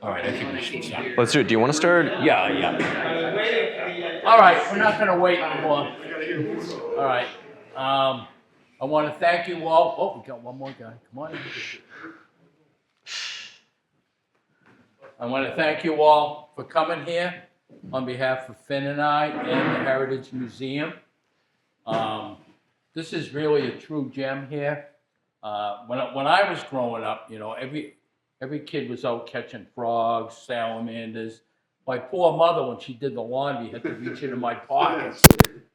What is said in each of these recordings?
All right, I think we should start. Let's do it. Do you want to start? Yeah. All right, we're not going to wait anymore. All right. I want to thank you all. Oh, we got one more guy. Come on in. I want to thank you all for coming here on behalf of Finn and I and the Heritage Museum. This is really a true gem here. When I was growing up, you know, every kid was out catching frogs, salamanders. My poor mother, when she did the laundry, had to reach into my pockets.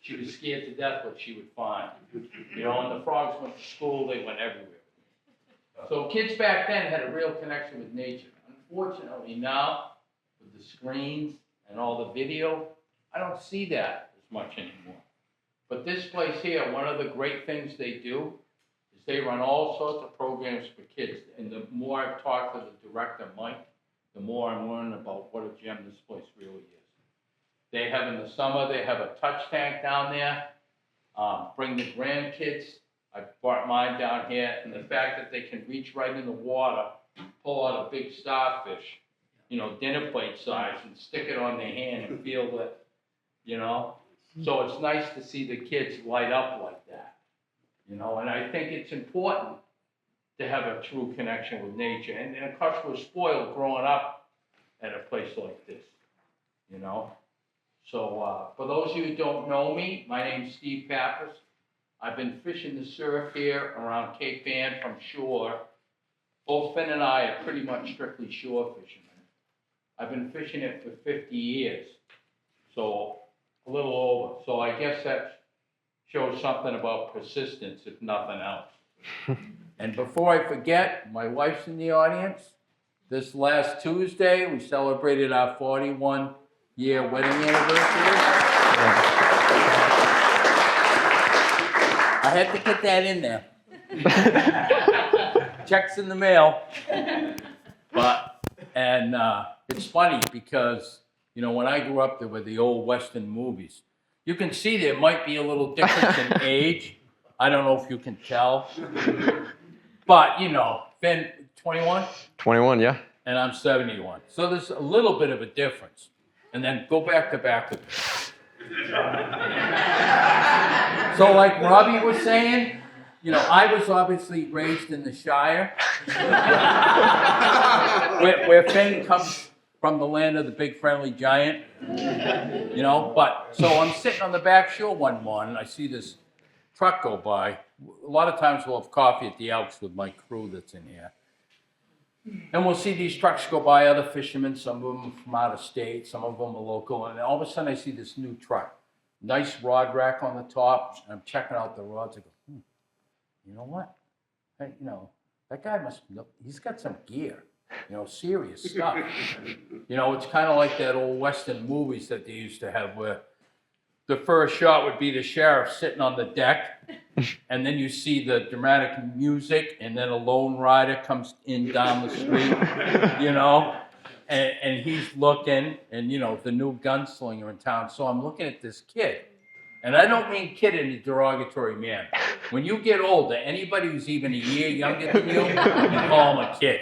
She was scared to death what she would find. You know, and the frogs went to school, they went everywhere. So kids back then had a real connection with nature. Unfortunately now, with the screens and all the video, I don't see that as much anymore. But this place here, one of the great things they do is they run all sorts of programs for kids. And the more I've talked to the director, Mike, the more I'm learning about what a gem this place really is. They have in the summer, they have a touch tank down there. Bring the grandkids. I brought mine down here, and the fact that they can reach right in the water, pull out a big starfish, you know, dinner plate size, and stick it on their hand and feel it, you know. So it's nice to see the kids light up like that, you know. And I think it's important to have a true connection with nature. And of course, we're spoiled growing up at a place like this, you know. So for those of you who don't know me, my name's Steve Papows. I've been fishing the surf here around Cape Ann from shore. Both Finn and I are pretty much strictly shore fishermen. I've been fishing it for 50 years, so a little over. So I guess that shows something about persistence, if nothing else. And before I forget, my wife's in the audience. This last Tuesday, we celebrated our 41-year wedding anniversary. I had to get that in there. Checks in the mail. And it's funny because, you know, when I grew up, there were the old Western movies. You can see there might be a little difference in age. I don't know if you can tell. But, you know, Finn, 21? 21, yeah. And I'm 71. So there's a little bit of a difference. And then go back with it. So like Robbie was saying, you know, I was obviously raised in the Shire, where Finn comes from, the land of the big friendly giant, you know. But so I'm sitting on the back shore one morning, I see this truck go by. A lot of times we'll have coffee at the Elks with my crew that's in here. And we'll see these trucks go by, other fishermen, some of them from out of state, some of them are local, and all of a sudden I see this new truck. Nice rod rack on the top, and I'm checking out the rods. I go, you know what? Hey, you know, that guy he's got some gear, you know, serious stuff. You know, it's kind of like that old Western movies that they used to have where the first shot would be the sheriff sitting on the deck, and then you see the dramatic music, and then a lone rider comes in down the street, you know, and he's looking, and, you know, the new gunslinger in town. So I'm looking at this kid, and I don't mean kid in a derogatory manner. When you get older, anybody who's even a year younger than you call him a kid.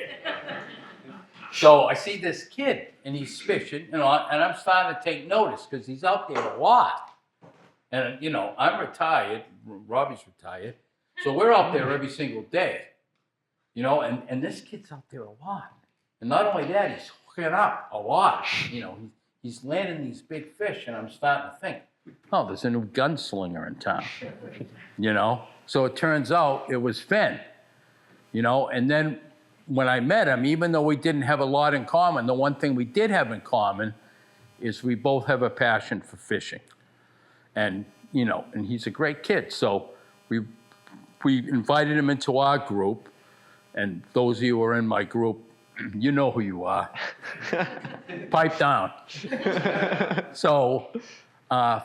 So I see this kid, and he's fishing, you know, and I'm starting to take notice because he's out there a lot. And, you know, I'm retired, Robbie's retired, so we're out there every single day, you know, and this kid's out there a lot. And not only that, he's hooking up a lot, you know, he's landing these big fish, and I'm starting to think, oh, there's a new gunslinger in town, you know. So it turns out it was Finn, you know, and then when I met him, even though we didn't have a lot in common, the one thing we did have in common is we both have a passion for fishing. And, you know, and he's a great kid. So we invited him into our group. And those of you who are in my group, you know who you are. Pipe down. So,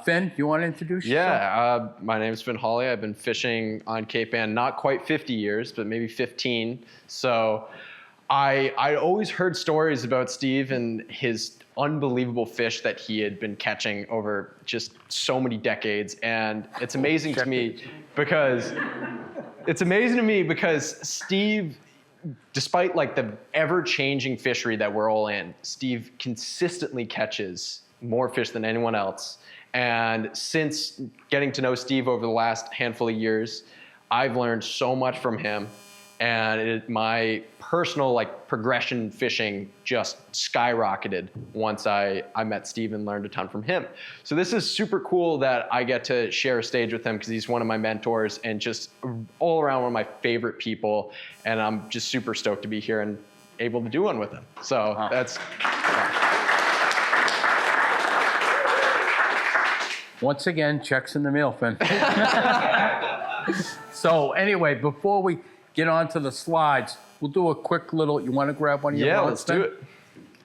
Finn, do you want to introduce yourself? Yeah, my name is Finn Hawley. I've been fishing on Cape Ann not quite 50 years, but maybe 15. So I always heard stories about Steve and his unbelievable fish that he had been catching over just so many decades. And it's amazing to me because Steve despite like the ever-changing fishery that we're all in, Steve consistently catches more fish than anyone else. And since getting to know Steve over the last handful of years, I've learned so much from him. And my personal like progression fishing just skyrocketed once I met Steve and learned a ton from him. So this is super cool that I get to share a stage with him because he's one of my mentors and just all around one of my favorite people. And I'm just super stoked to be here and able to do one with him. So that's Once again, checks in the mail, Finn. So anyway, before we get on to the slides, we'll do a quick little, you want to grab one of your rods, let's do it.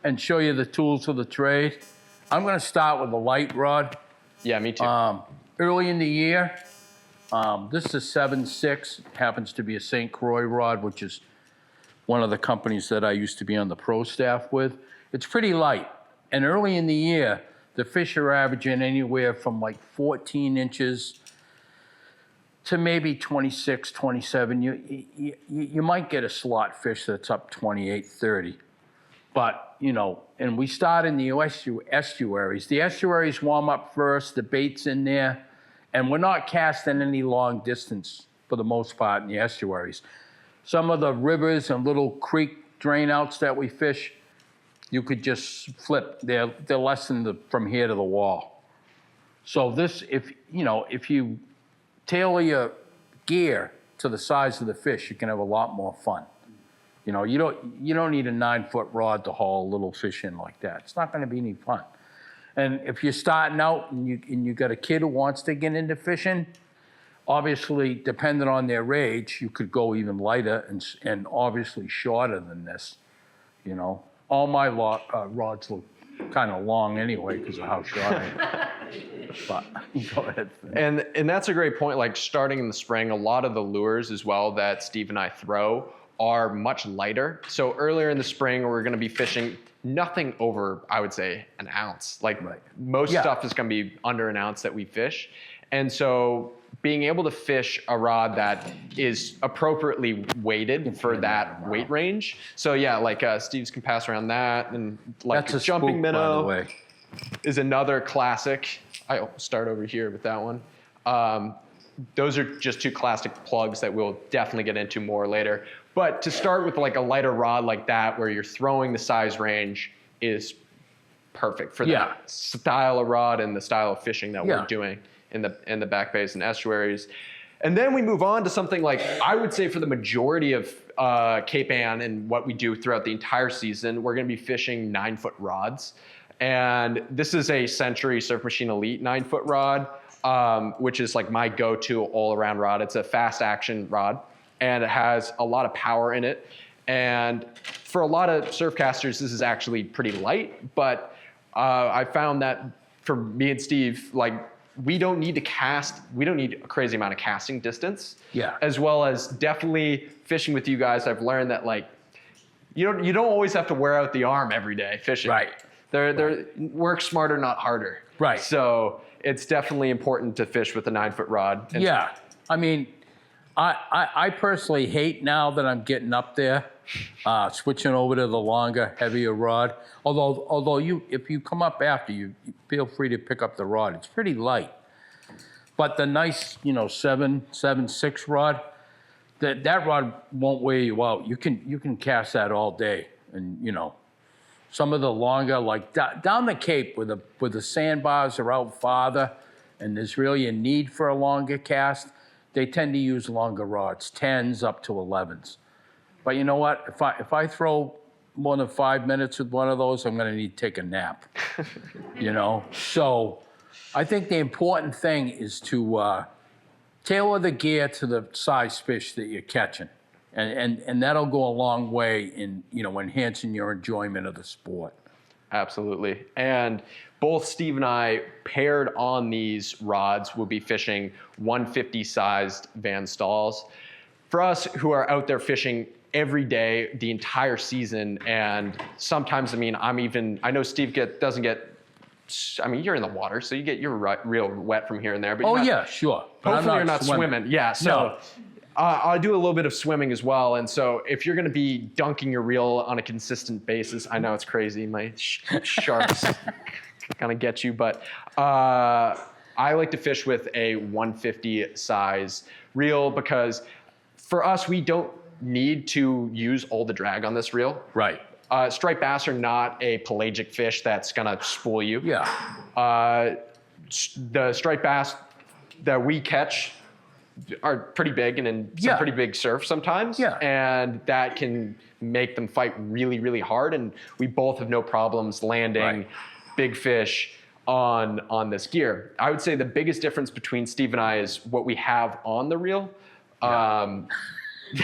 and show you the tools of the trade. I'm going to start with a light rod. Yeah, me too. Early in the year, this is a 7.6, happens to be a St. Croix rod, which is one of the companies that I used to be on the pro staff with. It's pretty light. And early in the year, the fish are averaging anywhere from like 14 inches to maybe 26, 27. You might get a slot fish that's up 28, 30. But, you know, and we start in the estuaries. The estuaries warm up first, the bait's in there, and we're not casting any long distance for the most part in the estuaries. Some of the rivers and little creek drain outs that we fish, you could just flip. They're less than from here to the wall. So this, if you tailor your gear to the size of the fish, you can have a lot more fun. You know, you don't need a 9-foot rod to haul a little fish in like that. It's not going to be any fun. And if you're starting out and you got a kid who wants to get into fishing, obviously, depending on their age, you could go even lighter and obviously shorter than this. You know, all my rods look kind of long anyway because of how short I am. But go ahead. And that's a great point. Like starting in the spring, a lot of the lures as well that Steve and I throw are much lighter. So earlier in the spring, we're going to be fishing nothing over, I would say, an ounce. Like most stuff is going to be under an ounce that we fish. And so being able to fish a rod that is appropriately weighted for that weight range. So yeah, like Steve's can pass around that, and like That's a jumping spook, minnow by the way. is another classic. I'll start over here with that one. Those are just two classic plugs that we'll definitely get into more later. But to start with like a lighter rod like that, where you're throwing the size range, is perfect for that style of rod and the style of fishing that we're doing in the back bays and estuaries. And then we move on to something like, I would say for the majority of Cape Ann and what we do throughout the entire season, we're going to be fishing 9-foot rods. And this is a Century Surf Machine Elite 9-foot rod, which is like my go-to all-around rod. It's a fast action rod, and it has a lot of power in it. And for a lot of Surfcasters, this is actually pretty light, but I found that for me and Steve, like, we don't need a crazy amount of casting distance. Yeah. As well as definitely fishing with you guys, I've learned that like, you don't always have to wear out the arm every day fishing. Right. They're work smarter, not harder. Right. So it's definitely important to fish with a 9-foot rod. And yeah. I mean, I personally hate now that I'm getting up there, switching over to the longer, heavier rod. Although if you come up after, you feel free to pick up the rod. It's pretty light. But the nice, 7.6 rod, that rod won't wear you out. You can cast that all day, and some of the longer, like down the Cape where the sandbars are out farther, and there's really a need for a longer cast. They tend to use longer rods, 10s up to 11s. But you know what? If I throw more than 5 minutes with one of those, I'm going to need to take a nap. So I think the important thing is to tailor the gear to the size fish that you're catching, and that'll go a long way in enhancing your enjoyment of the sport. Absolutely. And both Steve and I, paired on these rods, will be fishing 150 sized Van Stalls. For us who are out there fishing every day, the entire season, and sometimes, I know Steve doesn't get, you're in the water, so you're real wet from here and there. But Oh, yeah, sure. But hopefully you're not swimming. Yeah, so I do a little bit of swimming as well, and so if you're going to be dunking your reel on a consistent basis, I know it's crazy, my sharks kind of get you, but I like to fish with a 150 size reel because for us, we don't need to use all the drag on this reel. Right. Striped bass are not a pelagic fish that's going to spoil you. Yeah. The striped bass that we catch are pretty big and in some pretty big surf sometimes. Yeah. And that can make them fight really, really hard. And we both have no problems landing big fish on this gear. I would say the biggest difference between Steve and I is what we have on the reel.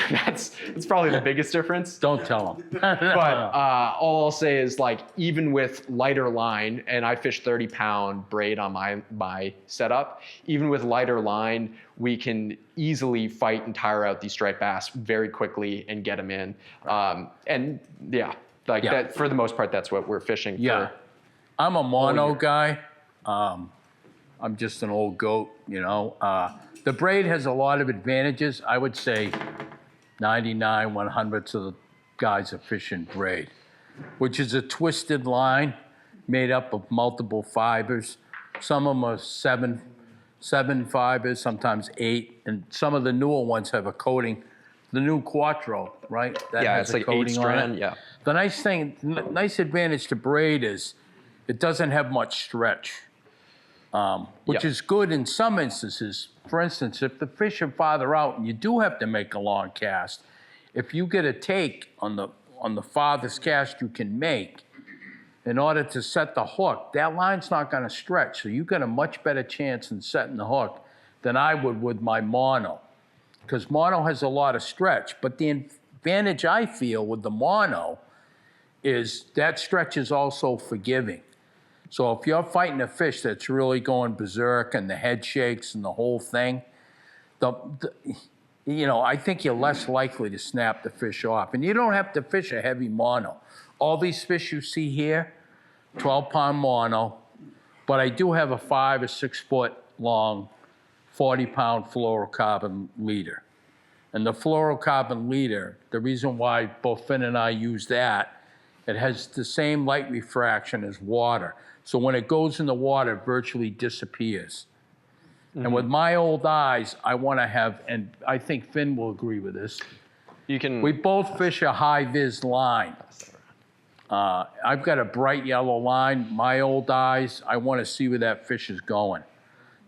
That's probably the biggest difference. Don't tell them. But all I'll say is, like, even with lighter line, and I fish 30-pound braid on my setup, even with lighter line, we can easily fight and tire out these striped bass very quickly and get them in. And that, for the most part, that's what we're fishing for. I'm a mono guy. I'm just an old goat, you know. The braid has a lot of advantages. I would say 99, 100ths of the guys are fishing braid, which is a twisted line made up of multiple fibers. Some of them are seven fibers, sometimes 8, and some of the newer ones have a coating. The new Quattro, right? That has it's a like coating 8 strand. on it. Yeah. The nice advantage to braid is it doesn't have much stretch, which is good in some instances. For instance, if the fish are farther out and you do have to make a long cast, if you get a take on the farthest cast you can make, in order to set the hook, that line's not going to stretch. So you got a much better chance in setting the hook than I would with my mono, because mono has a lot of stretch. But the advantage I feel with the mono is that stretch is also forgiving. So if you're fighting a fish that's really going berserk and the head shakes and the whole thing, I think you're less likely to snap the fish off. And you don't have to fish a heavy mono. All these fish you see here, 12-pound mono, but I do have a 5 or 6 foot long, 40-pound fluorocarbon leader. And the fluorocarbon leader, the reason why both Finn and I use that, it has the same light refraction as water. So when it goes in the water, it virtually disappears. Mm-hmm. And with my old eyes, I want to have, and I think Finn will agree with this, we both fish a high-vis line. I've got a bright yellow line. My old eyes, I want to see where that fish is going.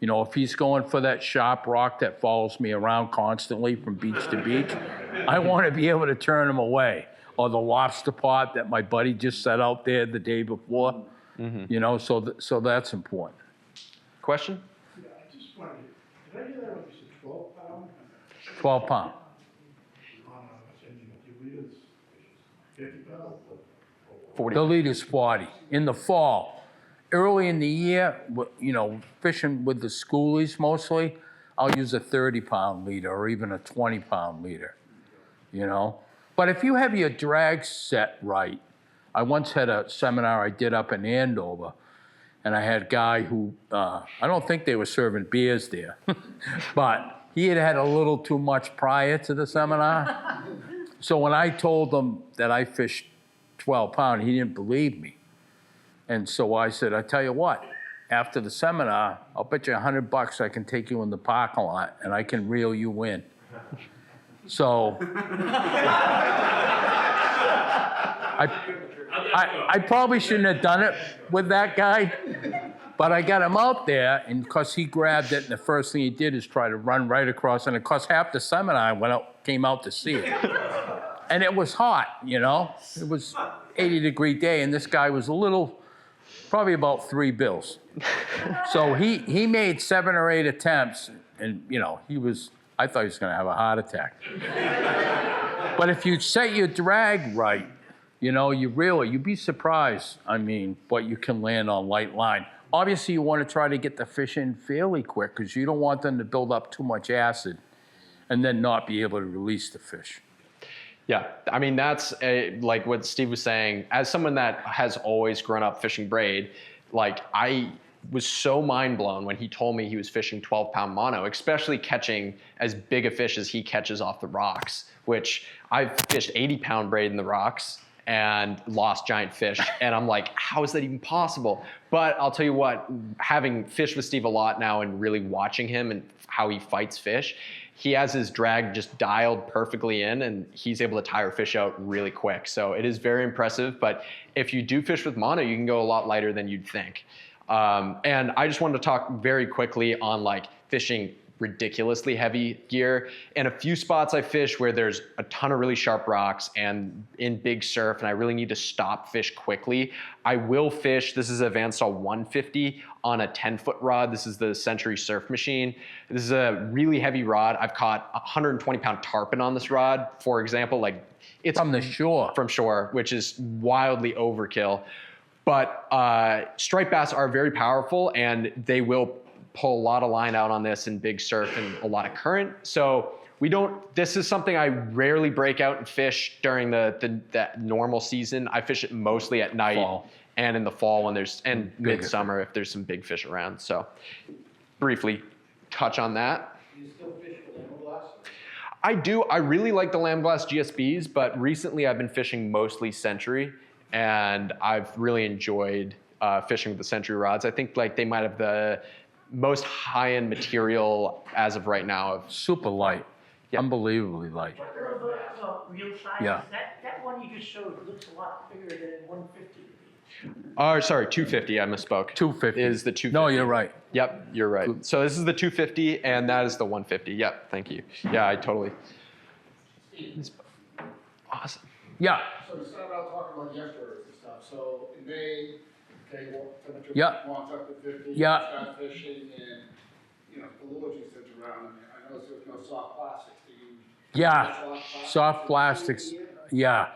You know, if he's going for that sharp rock that follows me around constantly from beach to beach, I want to be able to turn him away. Or the lobster pot that my buddy just set out there the day before. Mm-hmm. You know, so that's important. Question? Yeah, I just wondered, did I hear that when you said 12 pound? 12 pound. Changing 50 pounds? 40. The leader's 40. In the fall, early in the year, you know, fishing with the schoolies mostly, I'll use a 30-pound leader or even a 20-pound leader, you know. But if you have your drag set right, I once had a seminar I did up in Andover, and I had a guy who, I don't think they were serving beers there, but he had had a little too much prior to the seminar. So when I told him that I fished 12 pound, he didn't believe me. And so I said, I tell you what, after the seminar, I'll bet you $100 I can take you in the parking lot and I can reel you in. So I probably shouldn't have done it with that guy, but I got him out there, and because he grabbed it, and the first thing he did is try to run right across, and of course half the seminar came out to see it. And it was hot, you know? It was 80-degree day, and this guy was probably about 3 bills. So he made 7 or 8 attempts, and you know, I thought he was gonna have a heart attack. But if you set your drag right, you know, you'd be surprised, I mean, what you can land on light line. Obviously, you want to try to get the fish in fairly quick because you don't want them to build up too much acid and then not be able to release the fish. Yeah, I mean, that's like what Steve was saying. As someone that has always grown up fishing braid, like was so mind blown when he told me he was fishing 12-pound mono, especially catching as big a fish as he catches off the rocks, which I've fished 80-pound braid in the rocks and lost giant fish. And I'm like, how is that even possible? But I'll tell you what, having fished with Steve a lot now and really watching him and how he fights fish, he has his drag just dialed perfectly in, and he's able to tire fish out really quick. So it is very impressive. But if you do fish with mono, you can go a lot lighter than you'd think. And I just wanted to talk very quickly on like fishing ridiculously heavy gear. In a few spots I fish where there's a ton of really sharp rocks and in big surf and I really need to stop fish quickly, I will fish. This is a Vanstal 150 on a 10-foot rod. This is the Century Surf Machine. This is a really heavy rod. I've caught 120-pound tarpon on this rod, for example. Like, it's From the shore. From shore, which is wildly overkill. But striped bass are very powerful, and they will pull a lot of line out on this in big surf and a lot of current. So this is something I rarely break out and fish during that normal season. I fish it mostly at night and in the fall and midsummer if there's some big fish around. So briefly touch on that. Do you still fish with Lamb Glass? I do. I really like the Lamb Glass GSBs, but recently I've been fishing mostly Century, and I've really enjoyed fishing with the Century rods. I think like they might have the most high-end material as of right now. Super light. Yeah. Unbelievably light. Real size? Yeah. That one you just showed looks a lot bigger than 150. Sorry, 250, I misspoke. 250. Is the 250. No, you're right. Yep, you're right. So this is the 250, and that is the 150. Yep, thank you. Yeah, I totally. Awesome. Yeah. So we started out talking about yesterday and stuff. So in May, okay, temperature Yeah. wants up to 50. Yeah. Start fishing, and the lures you sent around. I noticed there was no soft plastics. Do you Yeah. Soft plastics. Yeah.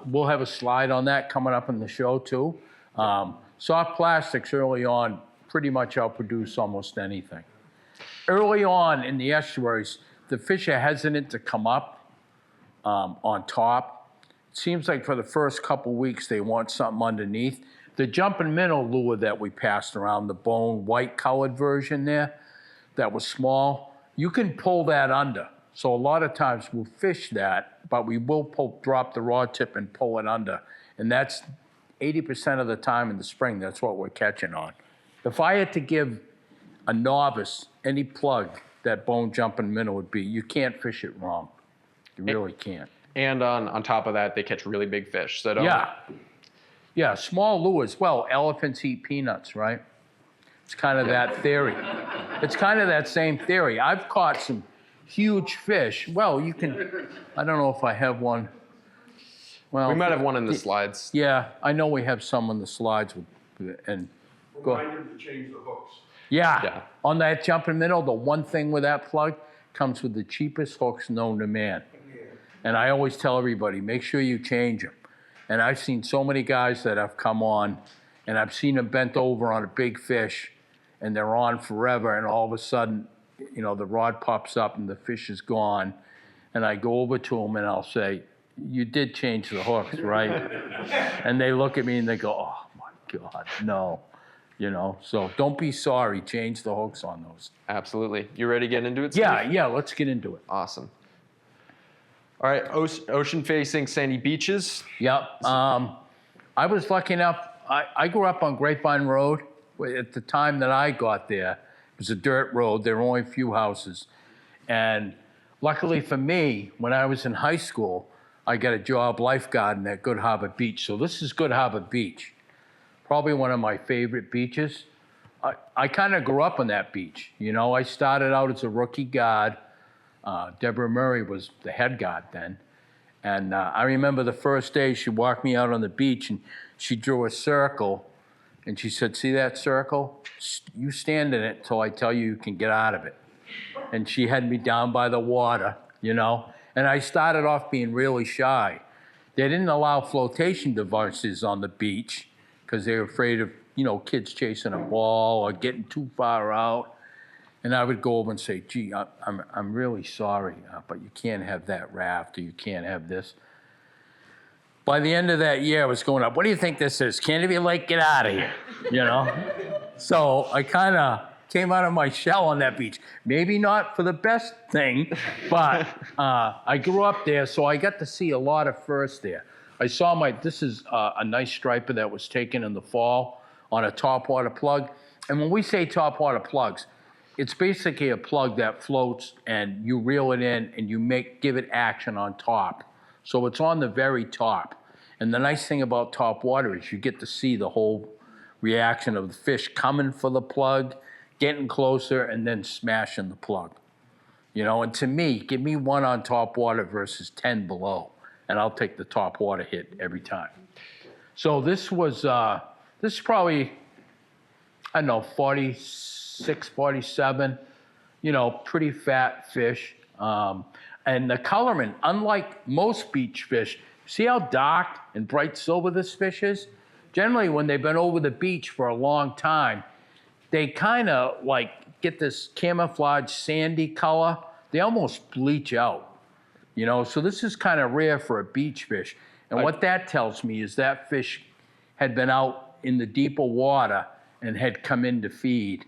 We'll have a slide on that coming up in the show too. Soft plastics early on pretty much outproduce almost anything. Early on in the estuaries, the fish are hesitant to come up on top. It seems like for the first couple weeks they want something underneath. The jumping minnow lure that we passed around, the bone white colored version there, that was small, you can pull that under. So a lot of times we'll fish that, but we will drop the rod tip and pull it under. And that's 80% of the time in the spring, that's what we're catching on. If I had to give a novice any plug that bone jumping minnow would be, you can't fish it wrong. You really can't. And on top of that, they catch really big fish. So don't. Yeah. Yeah, small lures. Well, elephants eat peanuts, right? It's kind of that theory. It's kind of that same theory. I've caught some huge fish. Well, you can, I don't know if I have one. Well, We might have one in the slides. Yeah, I know we have some on the slides. And go. Remind them to change the hooks. Yeah, on that jumping minnow, the one thing with that plug comes with the cheapest hooks known to man. And I always tell everybody, make sure you change them. And I've seen so many guys that have come on, and I've seen them bent over on a big fish, and they're on forever, and all of a sudden, the rod pops up and the fish is gone. And I go over to them and I'll say, you did change the hooks, right? And they look at me and they go, oh my God, no. So don't be sorry, change the hooks on those. Absolutely. You ready to get into it, Steve? Yeah, let's get into it. Awesome. All right, ocean-facing sandy beaches. Yep. I was lucky enough, I grew up on Grapevine Road. At the time that I got there, it was a dirt road. There were only a few houses. And luckily for me, when I was in high school, I got a job lifeguarding at Good Harbor Beach. So this is Good Harbor Beach. Probably one of my favorite beaches. I kind of grew up on that beach. I started out as a rookie guard. Deborah Murray was the head guard then. And I remember the first day she walked me out on the beach and she drew a circle and she said, see that circle? You stand in it till I tell you can get out of it. And she had me down by the water, and I started off being really shy. They didn't allow flotation devices on the beach because they were afraid of, kids chasing a ball or getting too far out. And I would go over and say, gee, I'm really sorry, but you can't have that raft or you can't have this. By the end of that year, I was going up, what do you think this is? Canopy Lake, get out of here, So I kind of came out of my shell on that beach. Maybe not for the best thing, but I grew up there, so I got to see a lot of firsts there. I saw this is a nice striper that was taken in the fall on a topwater plug. And when we say topwater plugs, it's basically a plug that floats and you reel it in and you give it action on top. So it's on the very top. And the nice thing about top water is you get to see the whole reaction of the fish coming for the plug, getting closer, and then smashing the plug. You know, and to me, give me one on top water versus 10 below, and I'll take the top water hit every time. So this is probably, I don't know, 46, 47, you know, pretty fat fish. And the colorant, unlike most beach fish, see how dark and bright silver this fish is? Generally, when they've been over the beach for a long time, they kind of like get this camouflage sandy color. They almost bleach out, you know? So this is kind of rare for a beach fish. And what that tells me is that fish had been out in the deeper water and had come in to feed.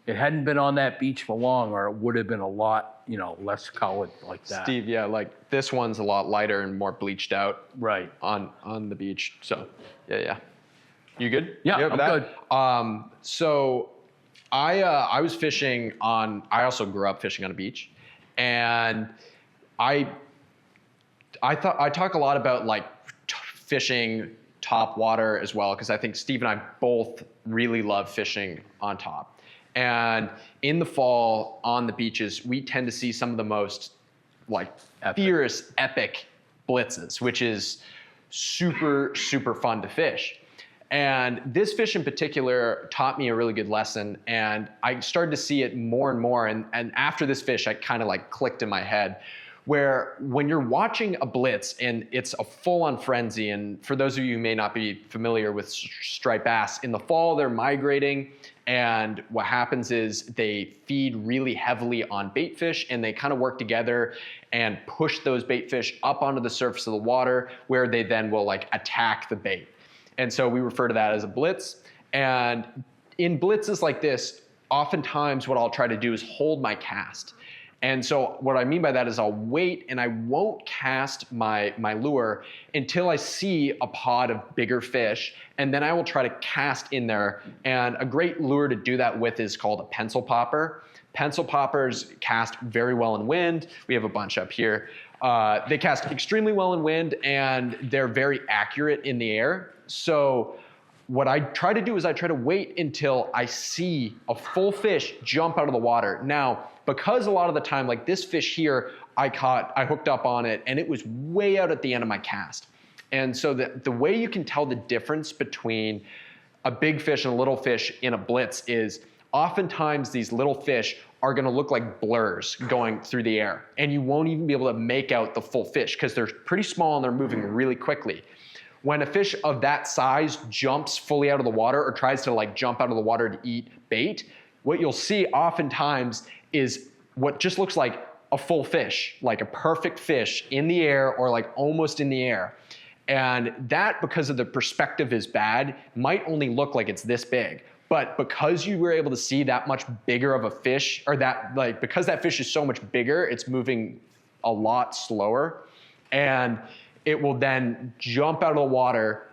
It hadn't been on that beach for long, or it would have been a lot, you know, less colored like that. Steve, yeah, like this one's a lot lighter and more bleached out. Right. On the beach. So, yeah. You good? Yeah, You I'm good. good. So I was fishing I also grew up fishing on a beach, and I talk a lot about like fishing top water as well, because I think Steve and I both really love fishing on top. And in the fall on the beaches, we tend to see some of the most like fierce, epic blitzes, which is super, super fun to fish. And this fish in particular taught me a really good lesson, and I started to see it more and more. And after this fish, I kind of like clicked in my head, where when you're watching a blitz and it's a full-on frenzy, and for those of you who may not be familiar with striped bass, in the fall they're migrating, and what happens is they feed really heavily on bait fish, and they kind of work together and push those bait fish up onto the surface of the water, where they then will like attack the bait. And so we refer to that as a blitz. And in blitzes like this, oftentimes what I'll try to do is hold my cast. And so what I mean by that is I'll wait and I won't cast my lure until I see a pod of bigger fish, and then I will try to cast in there. And a great lure to do that with is called a pencil popper. Pencil poppers cast very well in wind. We have a bunch up here. They cast extremely well in wind, and they're very accurate in the air. So what I try to do is I try to wait until I see a full fish jump out of the water. Now, because a lot of the time, like this fish here, I hooked up on it, and it was way out at the end of my cast. And so the way you can tell the difference between a big fish and a little fish in a blitz is oftentimes these little fish are gonna look like blurs going through the air, and you won't even be able to make out the full fish because they're pretty small and they're moving really quickly. When a fish of that size jumps fully out of the water or tries to like jump out of the water to eat bait, what you'll see oftentimes is what just looks like a full fish, like a perfect fish in the air or like almost in the air. And that, because of the perspective is bad, might only look like it's this big. But because you were able to see that much bigger of a fish, or that like because that fish is so much bigger, it's moving a lot slower. And it will then jump out of the water,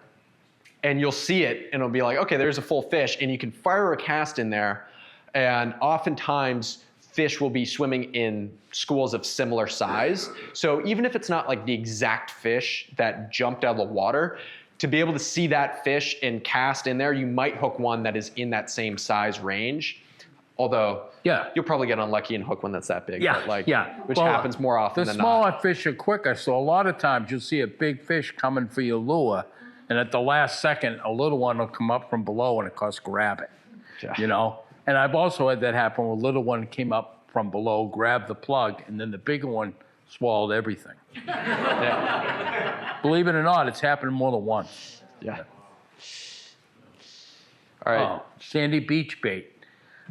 and you'll see it, and it'll be like, okay, there's a full fish, and you can fire a cast in there, and oftentimes fish will be swimming in schools of similar size. So even if it's not like the exact fish that jumped out of the water, to be able to see that fish and cast in there, you might hook one that is in that same size range. Although, you'll probably get unlucky and hook one that's that big. Which happens more often than not. The smaller fish are quicker, so a lot of times you'll see a big fish coming for your lure, and at the last second, a little one will come up from below, and of course, grab it. You know? And I've also had that happen where a little one came up from below, grabbed the plug, and then the bigger one swallowed everything. Believe it or not, it's happened more than once. All right. Sandy beach bait.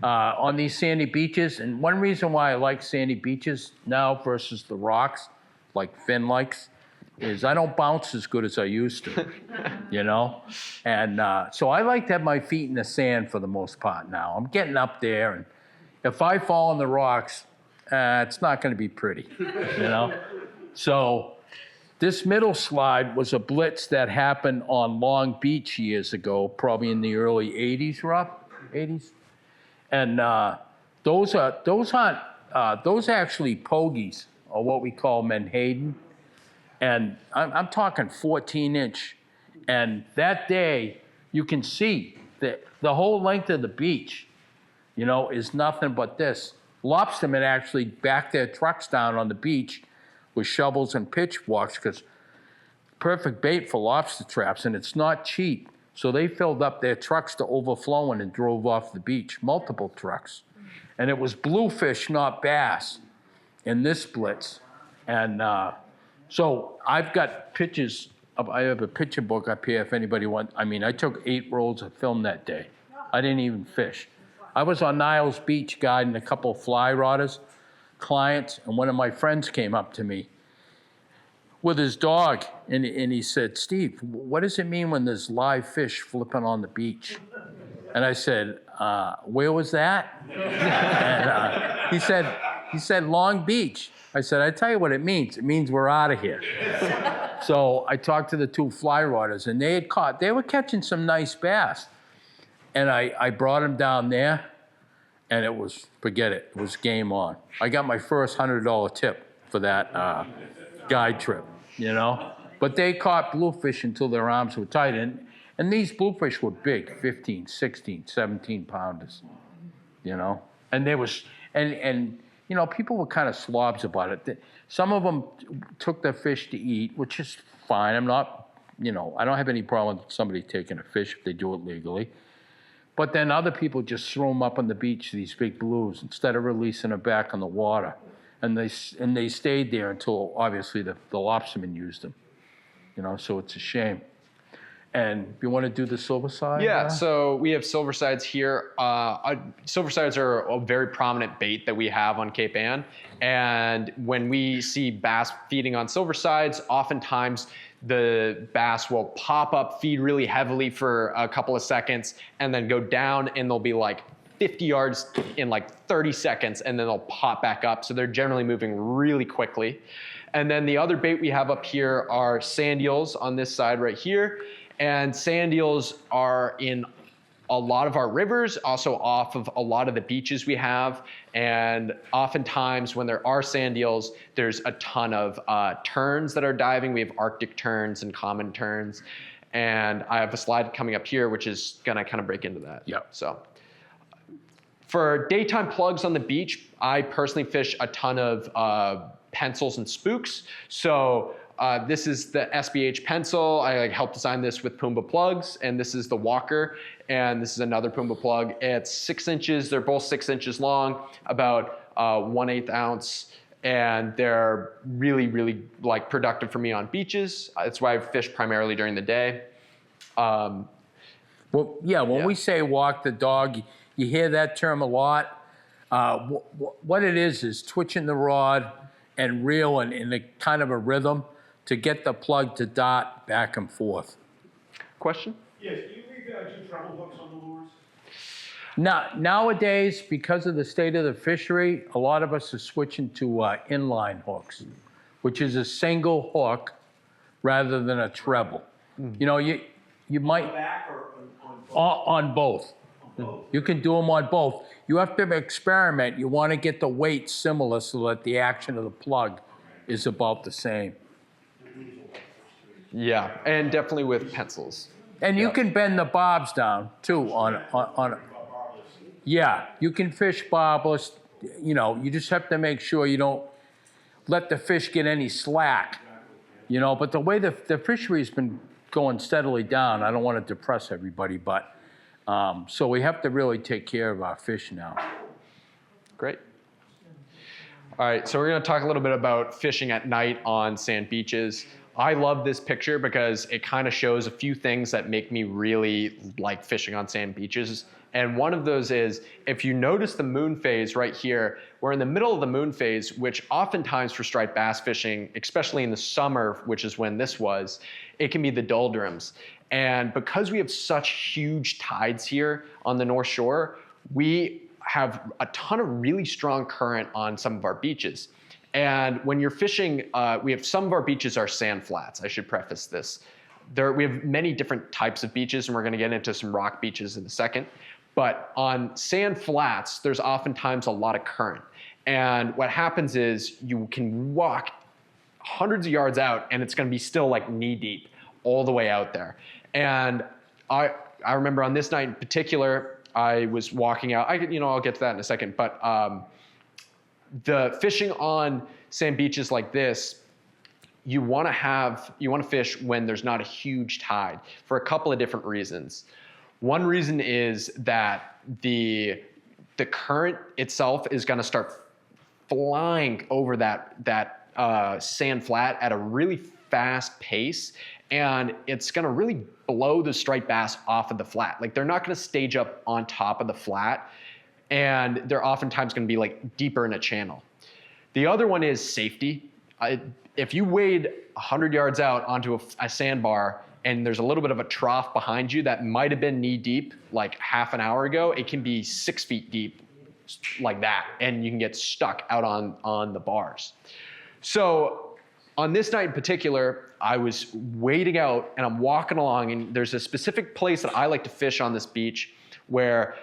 On these sandy beaches, and one reason why I like sandy beaches now versus the rocks, like Finn likes, is I don't bounce as good as I used to, you know? And so I like to have my feet in the sand for the most part now. I'm getting up there, and if I fall on the rocks, it's not going to be pretty, you know? So this middle slide was a blitz that happened on Long Beach years ago, probably in the early 80s, Rob? 80s? And those aren't, those actually pogies, or what we call menhaden. And I'm talking 14-inch. And that day, you can see that the whole length of the beach, you know, is nothing but this. Lobstermen actually backed their trucks down on the beach with shovels and pitchforks, because perfect bait for lobster traps, and it's not cheap. So they filled up their trucks to overflowing and drove off the beach, multiple trucks. And it was bluefish, not bass, in this blitz. And so I've got pictures I have a picture book up here if anybody wants. I mean, I took 8 rolls of film that day. I didn't even fish. I was on Niles Beach guiding a couple of fly rodders, clients, and one of my friends came up to me with his dog, and he said, "Steve, what does it mean when there's live fish flipping on the beach?" And I said, "Where was that?" And he said, "Long Beach." I said, "I tell you what it means. It means we're out of here." So I talked to the 2 fly rodders, and they were catching some nice bass. And I brought them down there, and it was, forget it, it was game on. I got my first $100 tip for that guide trip, you know? But they caught bluefish until their arms were tight. And these bluefish were big, 15, 16, 17 pounders, you know? And they was, and you know, people were kind of slobs about it. Some of them took their fish to eat, which is fine. I'm not, you know, I don't have any problem with somebody taking a fish if they do it legally. But then other people just throw them up on the beach, these big blues, instead of releasing them back on the water. And they stayed there until, obviously, the lobstermen used them. You know, so it's a shame. And you want to do the silver side? Yeah, so we have silver sides here. Silver sides are a very prominent bait that we have on Cape Ann. And when we see bass feeding on silver sides, oftentimes the bass will pop up, feed really heavily for a couple of seconds, and then go down, and they'll be like 50 yards in like 30 seconds, and then they'll pop back up. So they're generally moving really quickly. And then the other bait we have up here are sand eels on this side right here. And sand eels are in a lot of our rivers, also off of a lot of the beaches we have. And oftentimes when there are sand eels, there's a ton of terns that are diving. We have Arctic terns and common terns. And I have a slide coming up here, which is gonna kind of break into that. Yep. So for daytime plugs on the beach, I personally fish a ton of pencils and spooks. So this is the SBH pencil. I helped design this with Pumbaa plugs, and this is the Walker, and this is another Pumbaa plug. It's 6 inches. They're both 6 inches long, about 1/8 ounce, and they're really, really like productive for me on beaches. That's why I fish primarily during the day. Well, yeah, when we say walk the dog, you hear that term a lot. What it is twitching the rod and reeling in a kind of a rhythm to get the plug to dot back and forth. Question? Yes, do you do treble hooks on the lures? Nowadays, because of the state of the fishery, a lot of us are switching to inline hooks, which is a single hook rather than a treble. You know, you might Back or on both? on both. You can do them on both. You have to experiment. You want to get the weight similar so that the action of the plug is about the same. Yeah, and definitely with pencils. And you can bend the bobs down too on yeah, you can fish barbless. You know, you just have to make sure you don't let the fish get any slack. You know, but the way the fishery's been going steadily down, I don't want to depress everybody, but so we have to really take care of our fish now. Great. All right, so we're going to talk a little bit about fishing at night on sand beaches. I love this picture because it kind of shows a few things that make me really like fishing on sand beaches. And one of those is, if you notice the moon phase right here, we're in the middle of the moon phase, which oftentimes for striped bass fishing, especially in the summer, which is when this was, it can be the doldrums. And because we have such huge tides here on the North Shore, we have a ton of really strong current on some of our beaches. And when you're fishing, we have some of our beaches are sand flats. I should preface this. We have many different types of beaches, and we're going to get into some rock beaches in a second. But on sand flats, there's oftentimes a lot of current. And what happens is you can walk hundreds of yards out, and it's going to be still like knee deep all the way out there. And I remember on this night in particular, I was walking out. I'll get to that in a second. But the fishing on sand beaches like this, you want to fish when there's not a huge tide for a couple of different reasons. One reason is that the current itself is going to start flying over that sand flat at a really fast pace, and it's going to really blow the striped bass off of the flat. Like, they're not going to stage up on top of the flat, and they're oftentimes going to be like deeper in a channel. The other one is safety. If you wade 100 yards out onto a sandbar and there's a little bit of a trough behind you that might have been knee deep like half an hour ago, it can be 6 feet deep like that, and you can get stuck out on the bars. So on this night in particular, I was wading out and I'm walking along, and there's a specific place that I like to fish on this beach where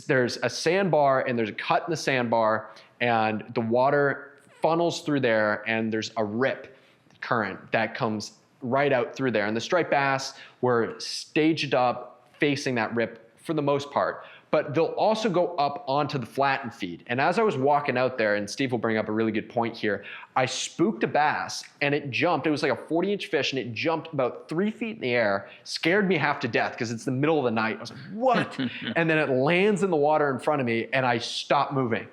there's a sandbar and there's a cut in the sandbar, and the water funnels through there, and there's a rip current that comes right out through there. And the striped bass were staged up facing that rip for the most part, but they'll also go up onto the flat and feed. And as I was walking out there, and Steve will bring up a really good point here, I spooked a bass, and it jumped. It was like a 40-inch fish, and it jumped about 3 feet in the air, scared me half to death because it's the middle of the night. I was like, what? And then it lands in the water in front of me, and I stop moving.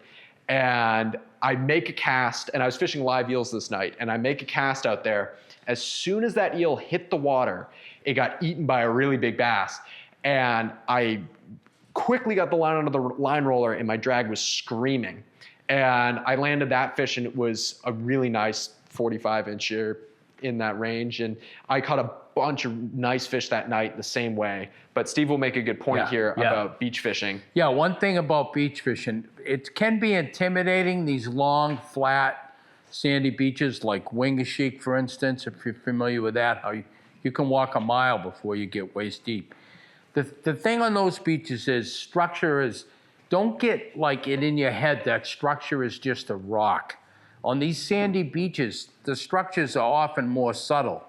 And I make a cast, and I was fishing live eels this night, and I make a cast out there. As soon as that eel hit the water, it got eaten by a really big bass. And I quickly got the line onto the line roller, and my drag was screaming. And I landed that fish, and it was a really nice 45-inch in that range. And I caught a bunch of nice fish that night the same way. But Steve will make a good point here about beach fishing. Yeah, one thing about beach fishing, it can be intimidating, these long, flat, sandy beaches like Wingasheek, for instance, if you're familiar with that, how you can walk a mile before you get waist deep. The thing on those beaches is structure is, don't get like it in your head that structure is just a rock. On these sandy beaches, the structures are often more subtle.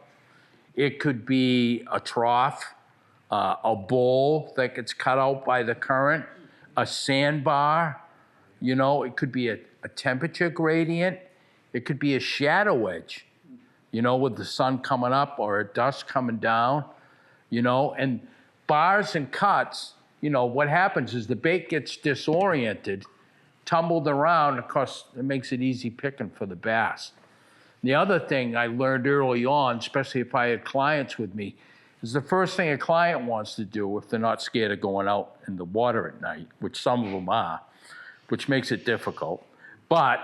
It could be a trough, a bowl that gets cut out by the current, a sandbar, it could be a temperature gradient, it could be a shadow edge, with the sun coming up or a dusk coming down, and bars and cuts, what happens is the bait gets disoriented, tumbled around. Of course, it makes it easy picking for the bass. The other thing I learned early on, especially if I had clients with me, is the first thing a client wants to do if they're not scared of going out in the water at night, which some of them are, which makes it difficult, but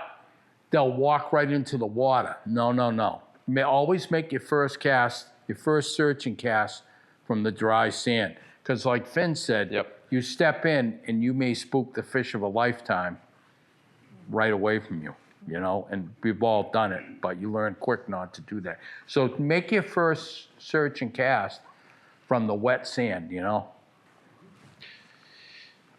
they'll walk right into the water. No. Always make your first cast, your first searching cast from the dry sand. Because like Finn said, you step in and you may spook the fish of a lifetime right away from you, and we've all done it, but you learn quick not to do that. So make your first search and cast from the wet sand, All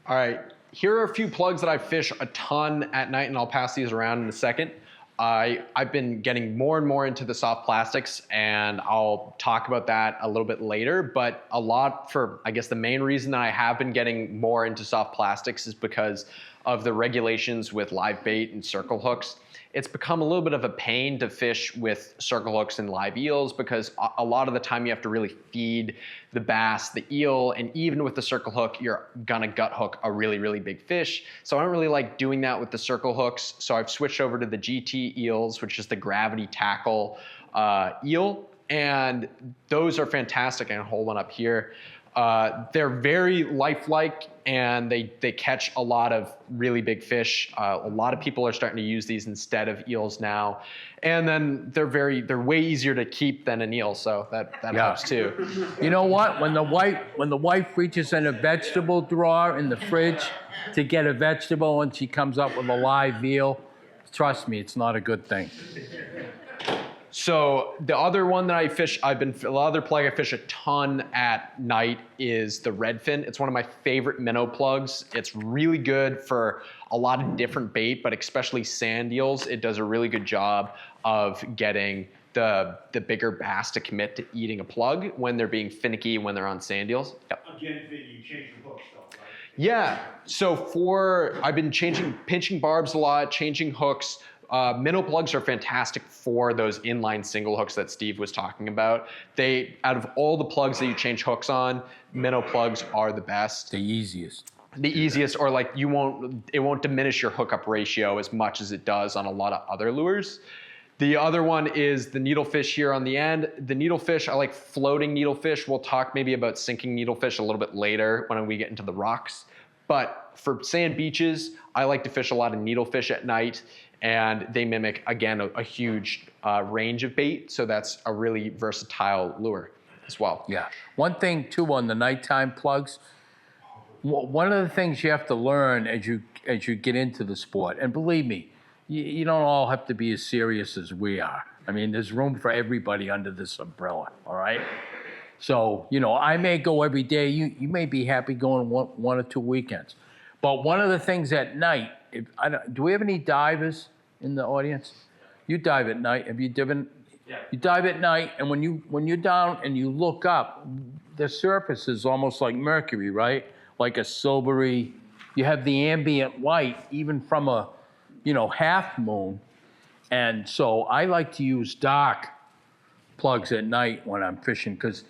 right, here are a few plugs that I fish a ton at night, and I'll pass these around in a second. I've been getting more and more into the soft plastics, and I'll talk about that a little bit later, but I guess the main reason that I have been getting more into soft plastics is because of the regulations with live bait and circle hooks. It's become a little bit of a pain to fish with circle hooks and live eels because a lot of the time you have to really feed the bass, the eel, and even with the circle hook, you're gonna gut hook a really, really big fish. So I don't really like doing that with the circle hooks. So I've switched over to the GT eels, which is the gravity tackle eel. and those are fantastic. I can hold one up here. They're very lifelike, and they catch a lot of really big fish. A lot of people are starting to use these instead of eels now, and then they're way easier to keep than an eel, so that helps too. You know what? When the wife reaches in a vegetable drawer in the fridge to get a vegetable and she comes up with a live eel, trust me, it's not a good thing. So the other one that I fish, the other plug I fish a ton at night is the redfin. It's one of my favorite minnow plugs. It's really good for a lot of different bait, but especially sand eels. It does a really good job of getting the bigger bass to commit to eating a plug when they're being finicky, when they're on sand eels. Yep. Again, you change the hooks though, right? Yeah, so I've been pinching barbs a lot, changing hooks. Minnow plugs are fantastic for those inline single hooks that Steve was talking about. Out of all the plugs that you change hooks on, minnow plugs are the best. The easiest. The easiest, or like it won't diminish your hookup ratio as much as it does on a lot of other lures. The other one is the needlefish here on the end. The needlefish, I like floating needlefish. We'll talk maybe about sinking needlefish a little bit later when we get into the rocks. But for sand beaches, I like to fish a lot of needlefish at night, and they mimic, again, a huge range of bait. So that's a really versatile lure as well. Yeah. One thing too on the nighttime plugs, one of the things you have to learn as you get into the sport, and believe me, you don't all have to be as serious as we are. I mean, there's room for everybody under this umbrella, all right? So, I may go every day. You may be happy going one or two weekends. But one of the things at night, do we have any divers in the audience? You dive at night. Have you driven? Yeah. You dive at night, and when you're down and you look up, the surface is almost like mercury, right? Like a silvery. You have the ambient light, even from a, half moon. And so I like to use dark plugs at night when I'm fishing, because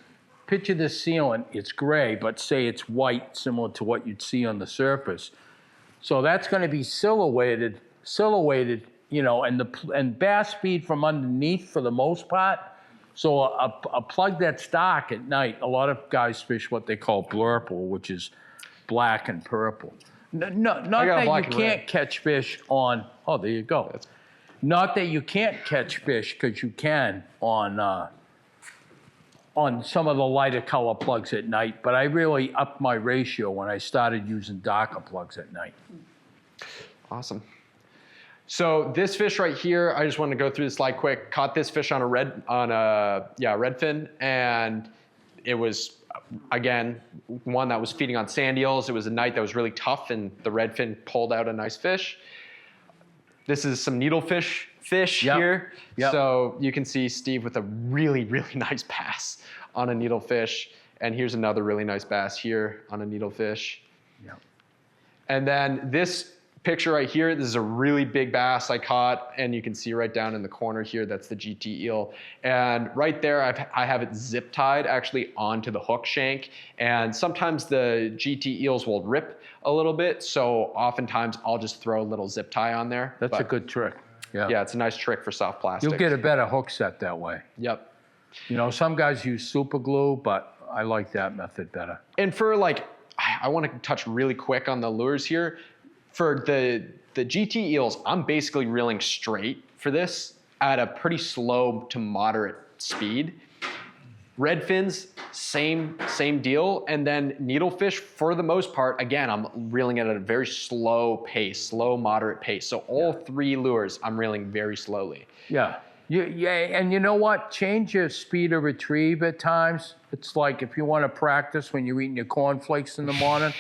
picture the ceiling, it's gray, but say it's white, similar to what you'd see on the surface. So that's going to be silhouetted, and bass feed from underneath for the most part. So a plug that's dark at night, a lot of guys fish what they call blurple, which is black and purple. Not that you can't catch fish on, oh, there you go. Not that you can't catch fish, because you can on some of the lighter color plugs at night, but I really upped my ratio when I started using darker plugs at night. Awesome. So this fish right here, I just want to go through the slide quick. Caught this fish on a redfin, and it was, again, one that was feeding on sand eels. It was a night that was really tough, and the redfin pulled out a nice fish. This is some needlefish here. Yep. So you can see Steve with a really, really nice bass on a needlefish. And here's another really nice bass here on a needlefish. Yep. And then this picture right here, this is a really big bass I caught, and you can see right down in the corner here, that's the GT eel. And right there, I have it zip tied actually onto the hook shank. And sometimes the GT eels will rip a little bit, so oftentimes I'll just throw a little zip tie on there. That's a good trick. Yeah. Yeah, it's a nice trick for soft plastic. You'll get a better hook set that way. Yep. Some guys use super glue, but I like that method better. And for I want to touch really quick on the lures here. For the GT eels, I'm basically reeling straight for this at a pretty slow to moderate speed. Redfins, same deal. And then needlefish, for the most part, again, I'm reeling it at a very slow pace, slow, moderate pace. So all three lures, I'm reeling very slowly. Yeah. And you know what? Change your speed of retrieve at times. It's like if you want to practice when you're eating your cornflakes in the morning,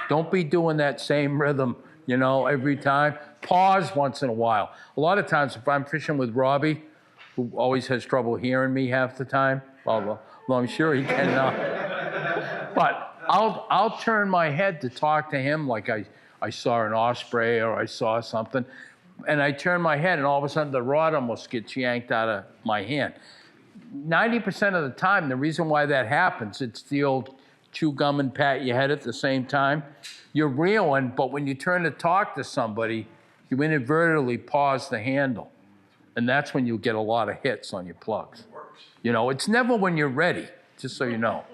don't be doing that same rhythm, every time. Pause once in a while. A lot of times, if I'm fishing with Robbie, who always has trouble hearing me half the time, well, I'm sure he can. But I'll turn my head to talk to him, like I saw an osprey or I saw something, and I turn my head, and all of a sudden the rod almost gets yanked out of my hand. 90% of the time, the reason why that happens, it's the old chew gum and pat your head at the same time. You're reeling, but when you turn to talk to somebody, you inadvertently pause the handle. And that's when you'll get a lot of hits on your plugs. Works. You know, it's never when you're ready, just so you know.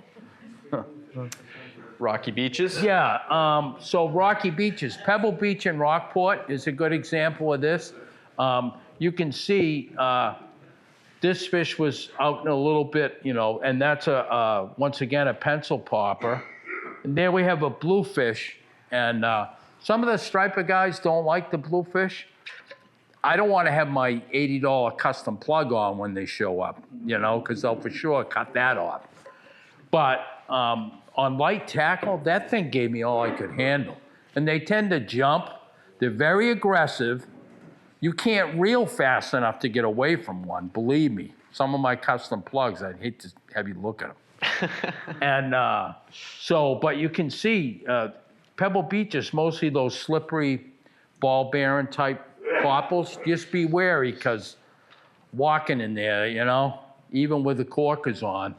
Rocky beaches. Yeah, so Rocky Beaches, Pebble Beach in Rockport is a good example of this. You can see this fish was out in a little bit, you know, and that's once again a pencil popper. And there we have a bluefish, and some of the striper guys don't like the bluefish. I don't want to have my $80 custom plug on when they show up, you know, because they'll for sure cut that off. But on light tackle, that thing gave me all I could handle. And they tend to jump. They're very aggressive. You can't reel fast enough to get away from one, believe me. Some of my custom plugs, I'd hate to have you look at them. And but you can see Pebble Beach is mostly those slippery ball bearing type popples. Just be wary, because walking in there, you know, even with the corkers on,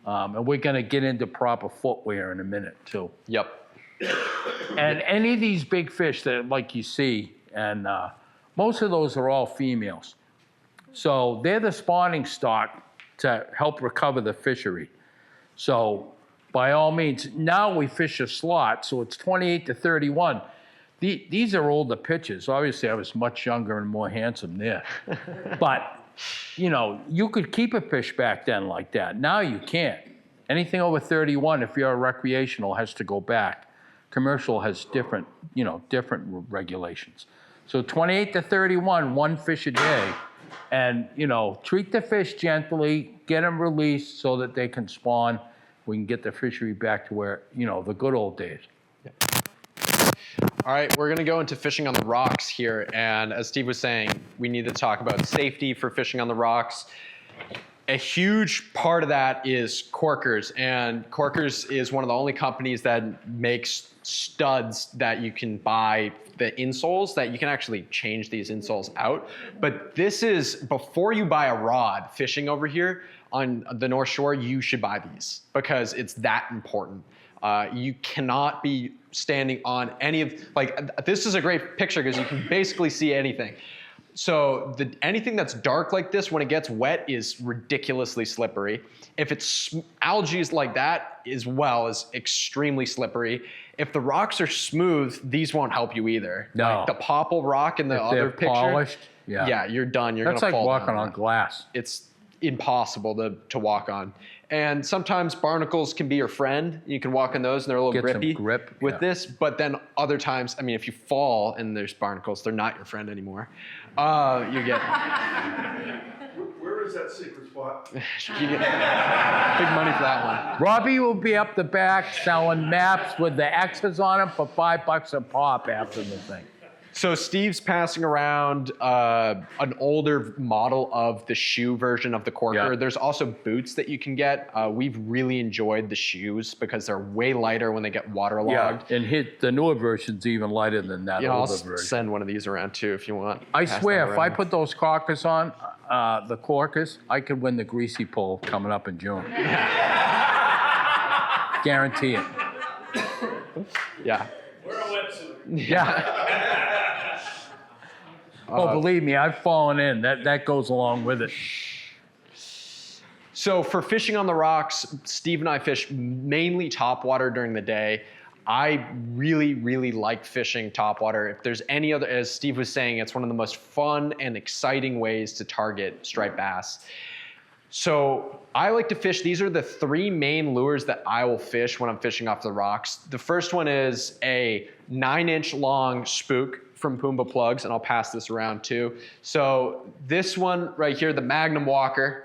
and we're gonna get into proper footwear in a minute too. Yep. And any of these big fish that like you see, and most of those are all females. So they're the spawning stock to help recover the fishery. So by all means, now we fish a slot, so it's 28 to 31. These are older pitches. Obviously, I was much younger and more handsome there. But, you know, you could keep a fish back then like that. Now you can't. Anything over 31, if you're a recreational, has to go back. Commercial has different regulations. So 28 to 31, one fish a day. And, you know, treat the fish gently, get them released so that they can spawn. We can get the fishery back to where, you know, the good old days. All right, we're gonna go into fishing on the rocks here. And as Steve was saying, we need to talk about safety for fishing on the rocks. A huge part of that is Corkers, and Corkers is one of the only companies that makes studs that you can buy, the insoles, that you can actually change these insoles out. But this is, before you buy a rod fishing over here on the North Shore, you should buy these because it's that important. You cannot be standing on any of, like, this is a great picture because you can basically see anything. So anything that's dark like this, when it gets wet, is ridiculously slippery. If it's algae like that, as well, is extremely slippery. If the rocks are smooth, these won't help you either. No. Like the popple rock in the If other they're picture. polished, yeah, you're done. You're that's gonna like fall walking down. on glass. It's impossible to walk on. And sometimes barnacles can be your friend. You can walk on those and they're a little Get some grippy grip, with yeah. this. But then other times, I mean, if you fall and there's barnacles, they're not your friend anymore. You get Where is that secret spot? you get big money for that one. Robbie will be up the back selling maps with the X's on them for $5 a pop after the thing. So Steve's passing around an older model of the shoe version of the Corker. Yeah. There's also boots that you can get. We've really enjoyed the shoes because they're way lighter when they get waterlogged. Yeah, and the newer version's even lighter than that You know, I'll older version. send one of these around too if you want. I Pass swear, that if I around. put those corkers on, the corkers, I could win the greasy pull coming up in June. Guarantee it. Yeah. Wear a wetsuit. Yeah. Oh, believe me, I've fallen in. That goes along with it. So for fishing on the rocks, Steve and I fish mainly topwater during the day. I really, really like fishing topwater. If there's any other, as Steve was saying, it's one of the most fun and exciting ways to target striped bass. So I like to fish, these are the three main lures that I will fish when I'm fishing off the rocks. The first one is a 9-inch long spook from Pumbaa Plugs, and I'll pass this around too. So this one right here, the Magnum Walker,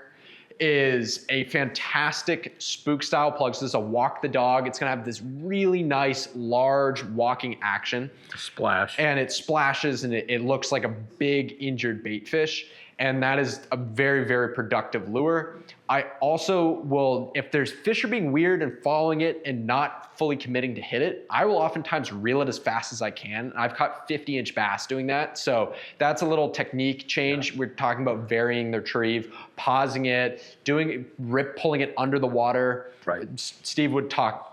is a fantastic spook style plug. So this is a walk the dog. It's gonna have this really nice, large walking action. Splash. And it splashes and it looks like a big injured bait fish. And that is a very, very productive lure. I also will, if there's fish are being weird and following it and not fully committing to hit it, I will oftentimes reel it as fast as I can. I've caught 50-inch bass doing that. So that's a little technique change. Yeah. We're talking about varying the retrieve, pausing it, pulling it under the water. Right. Steve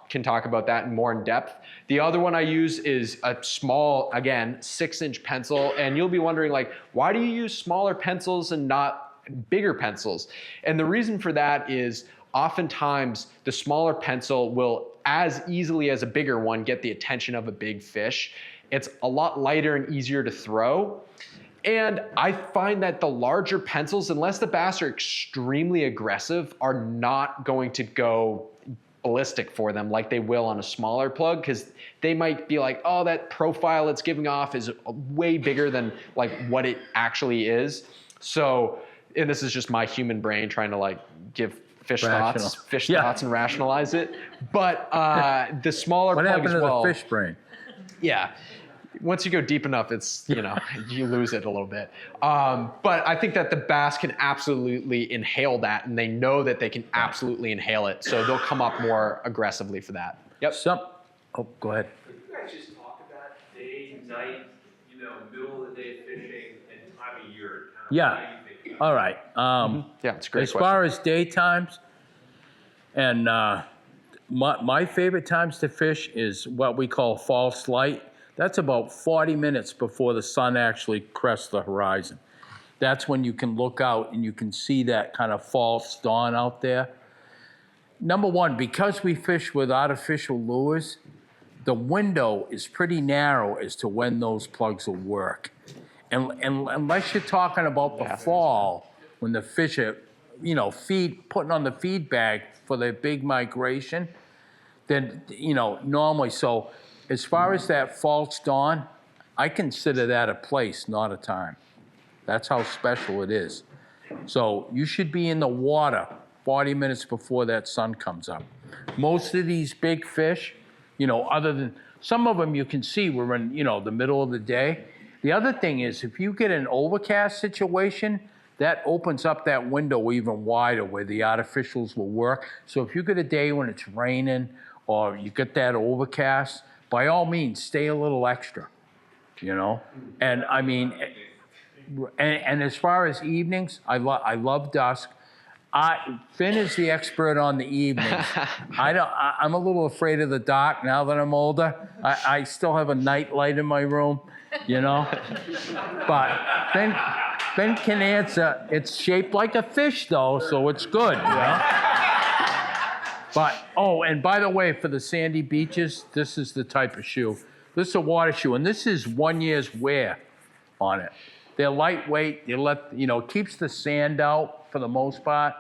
can talk about that more in depth. The other one I use is a small, again, 6-inch pencil. And you'll be wondering, like, why do you use smaller pencils and not bigger pencils. And the reason for that is oftentimes the smaller pencil will, as easily as a bigger one, get the attention of a big fish. It's a lot lighter and easier to throw. And I find that the larger pencils, unless the bass are extremely aggressive, are not going to go ballistic for them like they will on a smaller plug, because they might be like, oh, that profile it's giving off is way bigger than like what it actually is. So, and this is just my human brain trying to like give fish thoughts and rationalize it. But the smaller What plug happened as to well. the fish brain? Yeah. Once you go deep enough, it's, you know, you lose it a little bit. But I think that the bass can absolutely inhale that, and they know that they can absolutely inhale it. So they'll come up more aggressively for that. Yep. Oh, go ahead. Could you guys just talk about day, night, you know, middle of the day fishing and time of year? Yeah. All right. Yeah, it's a great As question. far as daytimes, and my favorite times to fish is what we call false light. That's about 40 minutes before the sun actually crests the horizon. That's when you can look out and you can see that kind of false dawn out there. Number one, because we fish with artificial lures, the window is pretty narrow as to when those plugs will work. And unless you're talking about the fall, when the fish are, you know, putting on the feed bag for their big migration, then, you know, normally, so as far as that false dawn, I consider that a place, not a time. That's how special it is. So you should be in the water 40 minutes before that sun comes up. Most of these big fish, you know, other than, some of them you can see we're in, you know, the middle of the day. The other thing is, if you get an overcast situation, that opens up that window even wider where the artificials will work. So if you get a day when it's raining or you get that overcast, by all means, stay a little extra, you know? And I mean, and as far as evenings, I love dusk. Finn is the expert on the evenings. I'm a little afraid of the dark now that I'm older. I still have a night light in my room, you know? But Finn can answer. It's shaped like a fish though, so it's good, you know? But, oh, and by the way, for the sandy beaches, this is the type of shoe. This is a water shoe, and this is 1 year's wear on it. They're lightweight. Keeps the sand out for the most part.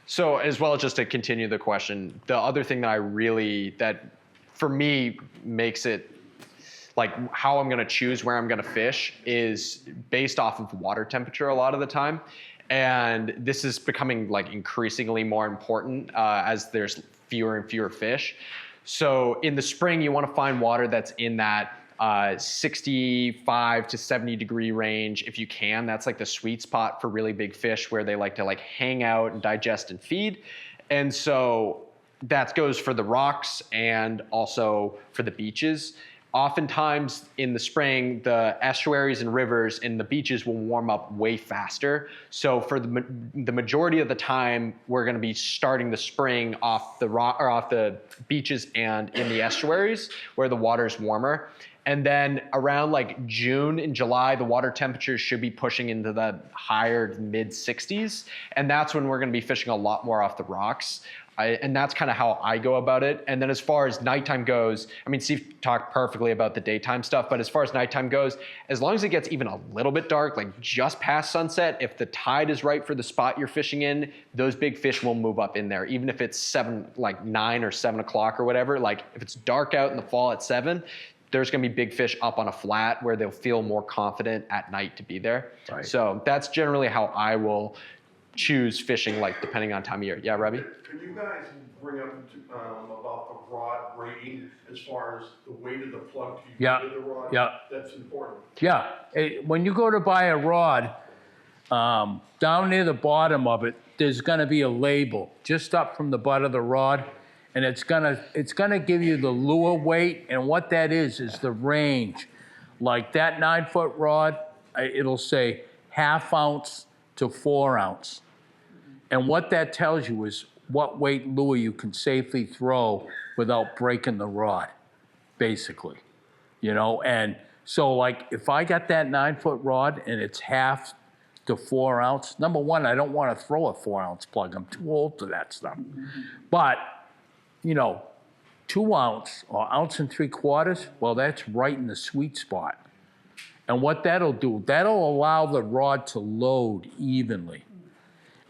So as well, just to continue the question, the other thing that for me makes it like how I'm gonna choose where I'm gonna fish is based off of water temperature a lot of the time. And this is becoming like increasingly more important as there's fewer and fewer fish. So in the spring, you want to find water that's in that 65 to 70 degree range if you can. That's like the sweet spot for really big fish where they like to like hang out and digest and feed. And so that goes for the rocks and also for the beaches. Oftentimes in the spring, the estuaries and rivers and the beaches will warm up way faster. So for the majority of the time, we're going to be starting the spring off the beaches and in the estuaries where the water's warmer. And then around like June and July, the water temperatures should be pushing into the higher mid 60s. And that's when we're going to be fishing a lot more off the rocks. And that's kind of how I go about it. And then as far as nighttime goes, I mean, Steve talked perfectly about the daytime stuff, but as far as nighttime goes, as long as it gets even a little bit dark, like just past sunset, if the tide is right for the spot you're fishing in, those big fish will move up in there. Even if it's 9 or 7 o'clock or whatever, like if it's dark out in the fall at 7, there's gonna be big fish up on a flat where they'll feel more confident at night to be there. Right. So that's generally how I will choose fishing, like depending on time of year. Yeah, Robbie? Can you guys bring up about the rod rating as far as the weight of the plug to the rod? Yeah. That's important. Yeah. When you go to buy a rod, down near the bottom of it, there's going to be a label just up from the butt of the rod, and it's gonna give you the lure weight, and what that is the range. Like that 9-foot rod, it'll say 1/2 ounce to 4 ounce. And what that tells you is what weight lure you can safely throw without breaking the rod, basically, you know? And so like if I got that 9-foot rod and it's 1/2 to 4 ounce. Number one, I don't want to throw a 4 ounce plug. I'm too old for that stuff. But, you know, 2 ounce or ounce and 3/4, well, that's right in the sweet spot. And what that'll do, that'll allow the rod to load evenly.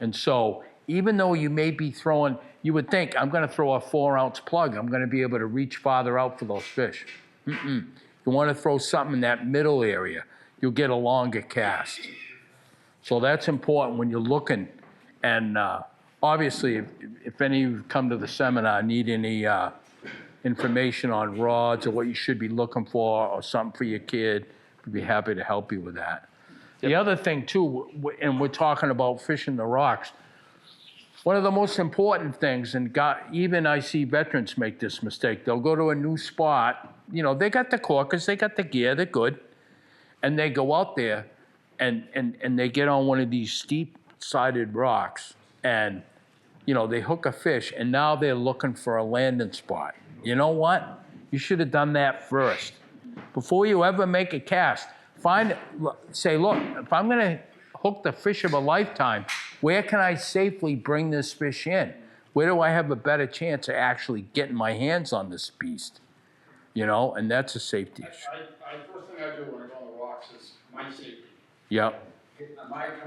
And so even though you may be throwing, you would think, I'm going to throw a 4 ounce plug, I'm going to be able to reach farther out for those fish. You want to throw something in that middle area, you'll get a longer cast. So that's important when you're looking. And obviously, if any of you come to the seminar, need any information on rods or what you should be looking for or something for your kid, we'd be happy to help you with that. The other thing too, and we're talking about fishing the rocks, one of the most important things, and even I see veterans make this mistake, they'll go to a new spot, you know, they got the corkers, they got the gear, they're good, and they go out there and they get on one of these steep-sided rocks and, you know, they hook a fish and now they're looking for a landing spot. You know what? You should have done that first. Before you ever make a cast, say, look, if I'm gonna hook the fish of a lifetime, where can I safely bring this fish in? Where do I have a better chance of actually getting my hands on this beast? You know, and that's a safety issue. First thing I do when I go on the rocks is my safety. Yep. Can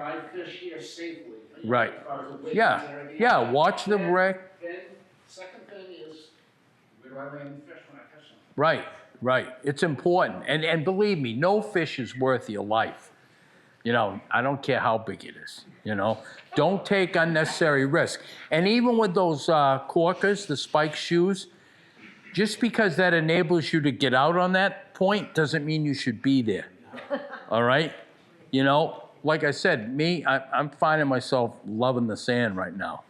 I fish here safely? Right. As far as the weight Yeah. and everything Yeah. else? Watch the And wreck. then, second thing is, where do I land the fish when I catch them? Right. Right. It's important. And believe me, no fish is worth your life. You know, I don't care how big it is, you know. Don't take unnecessary risk. And even with those corkers, the spike shoes, just because that enables you to get out on that point doesn't mean you should be there. All right? You know, like I said, I'm finding myself loving the sand right now.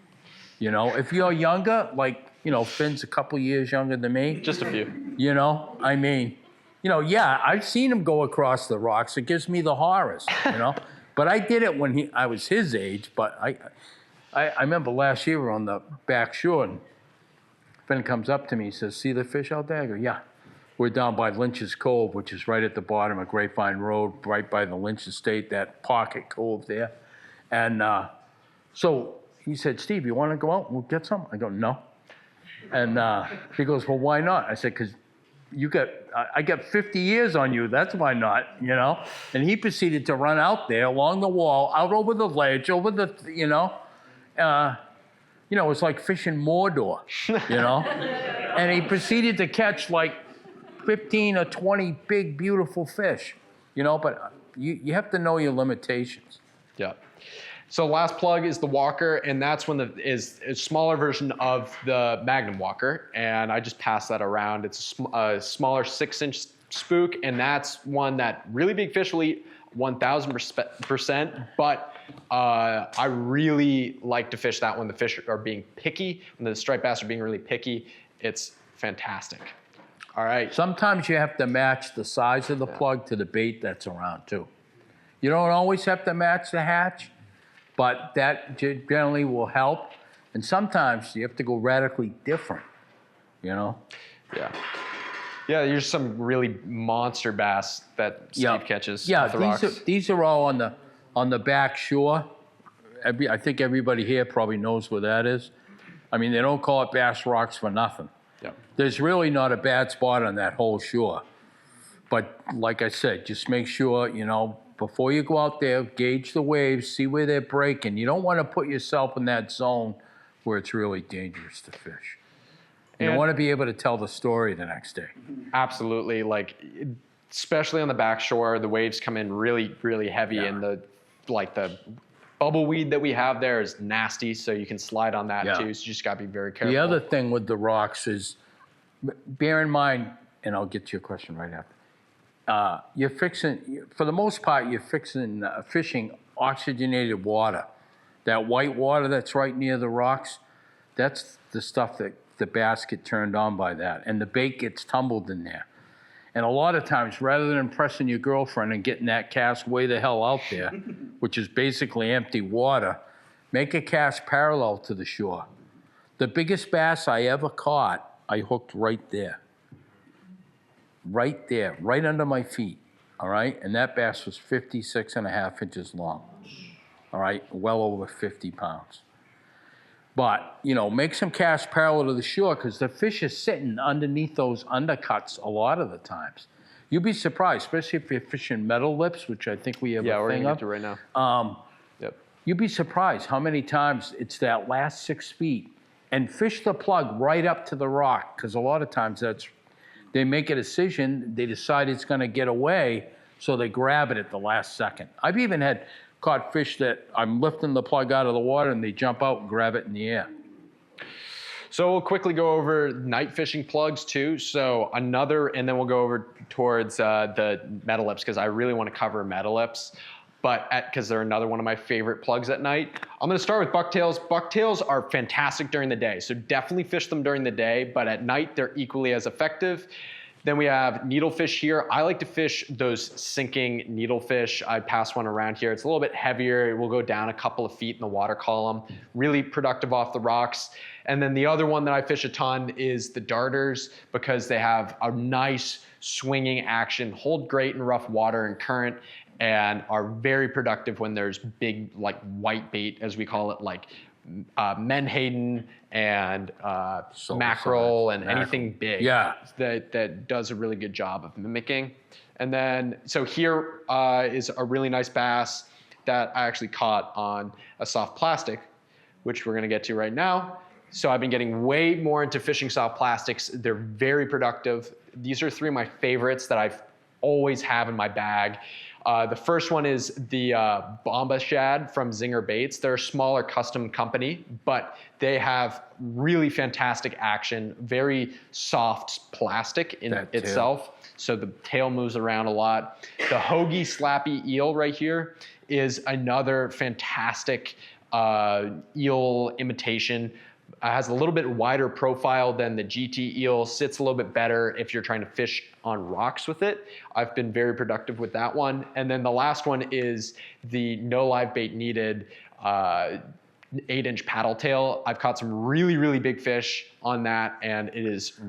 You know, if you're younger, like, you know, Finn's a couple years younger than me. Just a few. You know, I mean, you know, yeah, I've seen him go across the rocks. It gives me the horrors, you know. But I did it when I was his age. But I remember last year we were on the back shore, and Finn comes up to me. He says, "See the fish out there?" I go, "Yeah." We're down by Lynch's Cove, which is right at the bottom of Grapevine Road, right by the Lynch Estate, that pocket cove there. And so he said, "Steve, you want to go out? We'll get some." I go, "No." And he goes, "Well, why not?" I said, "Because I got 50 years on you. That's why not, you know?" And he proceeded to run out there along the wall, out over the ledge, over the, you know, it was like fishing Mordor, you know? And he proceeded to catch like 15 or 20 big, beautiful fish, you know? But you have to know your limitations. Yeah. So last plug is the walker, and that's one that is a smaller version of the Magnum walker, and I just pass that around. It's a smaller 6-inch spook, and that's one that really big fish will eat 1,000%, but I really like to fish that when the fish are being picky, when the striped bass are being really picky. It's fantastic. All right. Sometimes you have to match the size of the plug to the bait that's around too. You don't always have to match the hatch, but that generally will help. And sometimes you have to go radically different, you know? Yeah. Yeah, there's some really monster bass that Steve catches Yeah, at the rocks. these are all on the back shore. I think everybody here probably knows where that is. I mean, they don't call it Bass Rocks for nothing. Yeah. There's really not a bad spot on that whole shore. But like I said, just make sure, you know, before you go out there, gauge the waves, see where they're breaking. You don't want to put yourself in that zone where it's really dangerous to fish. You want to be able to tell the story the next day. Absolutely. Like, especially on the back shore, the waves come in really, really heavy, and the bubble weed that we have there is nasty, so you can slide on that too. So you just got to be very careful. The other thing with the rocks is, bear in mind, and I'll get to your question right after. You're fixing, for the most part, you're fishing oxygenated water. That white water that's right near the rocks, that's the stuff that the bass get turned on by that, and the bait gets tumbled in there. And a lot of times, rather than impressing your girlfriend and getting that cast way the hell out there, which is basically empty water, make a cast parallel to the shore. The biggest bass I ever caught, I hooked right there. Right there, right under my feet, all right? And that bass was 56.5 inches long. all right, well over 50 pounds. But, you know, make some casts parallel to the shore because the fish is sitting underneath those undercuts a lot of the times. You'd be surprised, especially if you're fishing metal lips, which I think we have Yeah, a we're thing gonna of. get to right now. Yep. You'd be surprised how many times it's that last 6 feet and fish the plug right up to the rock because a lot of times they make a decision, they decide it's going to get away, so they grab it at the last second. I've even had caught fish that I'm lifting the plug out of the water and they jump out and grab it in the air. So we'll quickly go over night fishing plugs too. So another, and then we'll go over towards the metal lips because I really want to cover metal lips, but because they're another one of my favorite plugs at night. I'm going to start with bucktails. Bucktails are fantastic during the day, so definitely fish them during the day, but at night they're equally as effective. Then we have needlefish here. I like to fish those sinking needlefish. I pass one around here. It's a little bit heavier. It will go down a couple of feet in the water column. Really productive off the rocks. And then the other one that I fish a ton is the darters because they have a nice swinging action, hold great in rough water and current, and are very productive when there's big, like white bait, as we call it, like menhaden and mackerel and anything big. Yeah. That does a really good job of mimicking. And then, so here is a really nice bass that I actually caught on a soft plastic, which we're gonna get to right now. So I've been getting way more into fishing soft plastics. They're very productive. These are 3 of my favorites that I've always have in my bag. The first one is the Bomba Shad from Zinger Baits. They're a smaller custom company, but they have really fantastic action, very soft plastic in itself. So the tail moves around a lot. The Hoagie Slappy Eel right here is another fantastic eel imitation. Has a little bit wider profile than the GT eel, sits a little bit better if you're trying to fish on rocks with it. I've been very productive with that one. And then the last one is the no live bait needed 8-inch paddle tail. I've caught some really, really big fish on that, and it is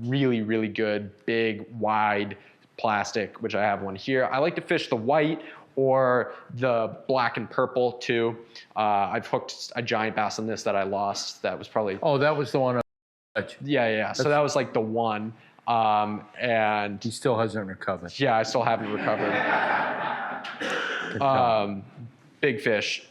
really, really good, big, wide plastic, which I have one here. I like to fish the white or the black and purple too. I've hooked a giant bass on this that I lost. That was probably... Oh, that was the one. Yeah. So that was like the one. And He still hasn't recovered. yeah, I still haven't recovered. Big fish.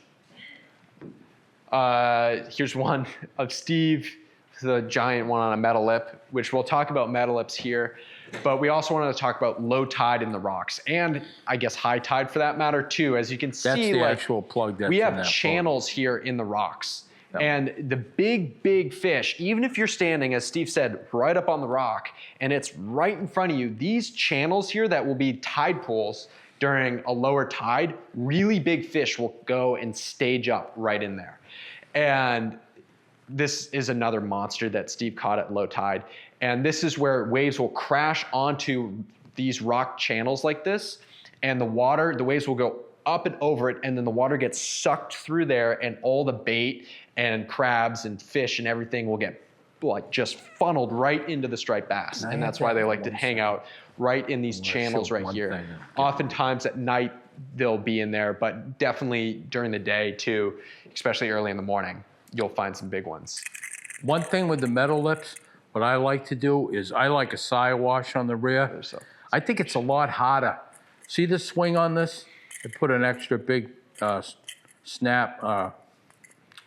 Here's one of Steve, the giant one on a metal lip, which we'll talk about metal lips here. But we also wanted to talk about low tide in the rocks, and I guess high tide for that matter too. As you can see, That's the like, actual plug that's we in have that channels here in the rocks. And the big fish, even if you're standing, as Steve said, right up on the rock, and it's right in front of you, these channels here that will be tide pools during a lower tide, really big fish will go and stage up right in there. And this is another monster that Steve caught at low tide. And this is where waves will crash onto these rock channels like this, and the waves will go up and over it, and then the water gets sucked through there, and all the bait and crabs and fish and everything will get like just funneled right into the striped bass. And that's why they like to hang out right in these channels right here. Oftentimes at night they'll be in there, but definitely during the day too, especially early in the morning, you'll find some big ones. One thing with the metal lips, what I like to do is I like a side wash on the rear. I think it's a lot harder. See the swing on this? I put an extra big snap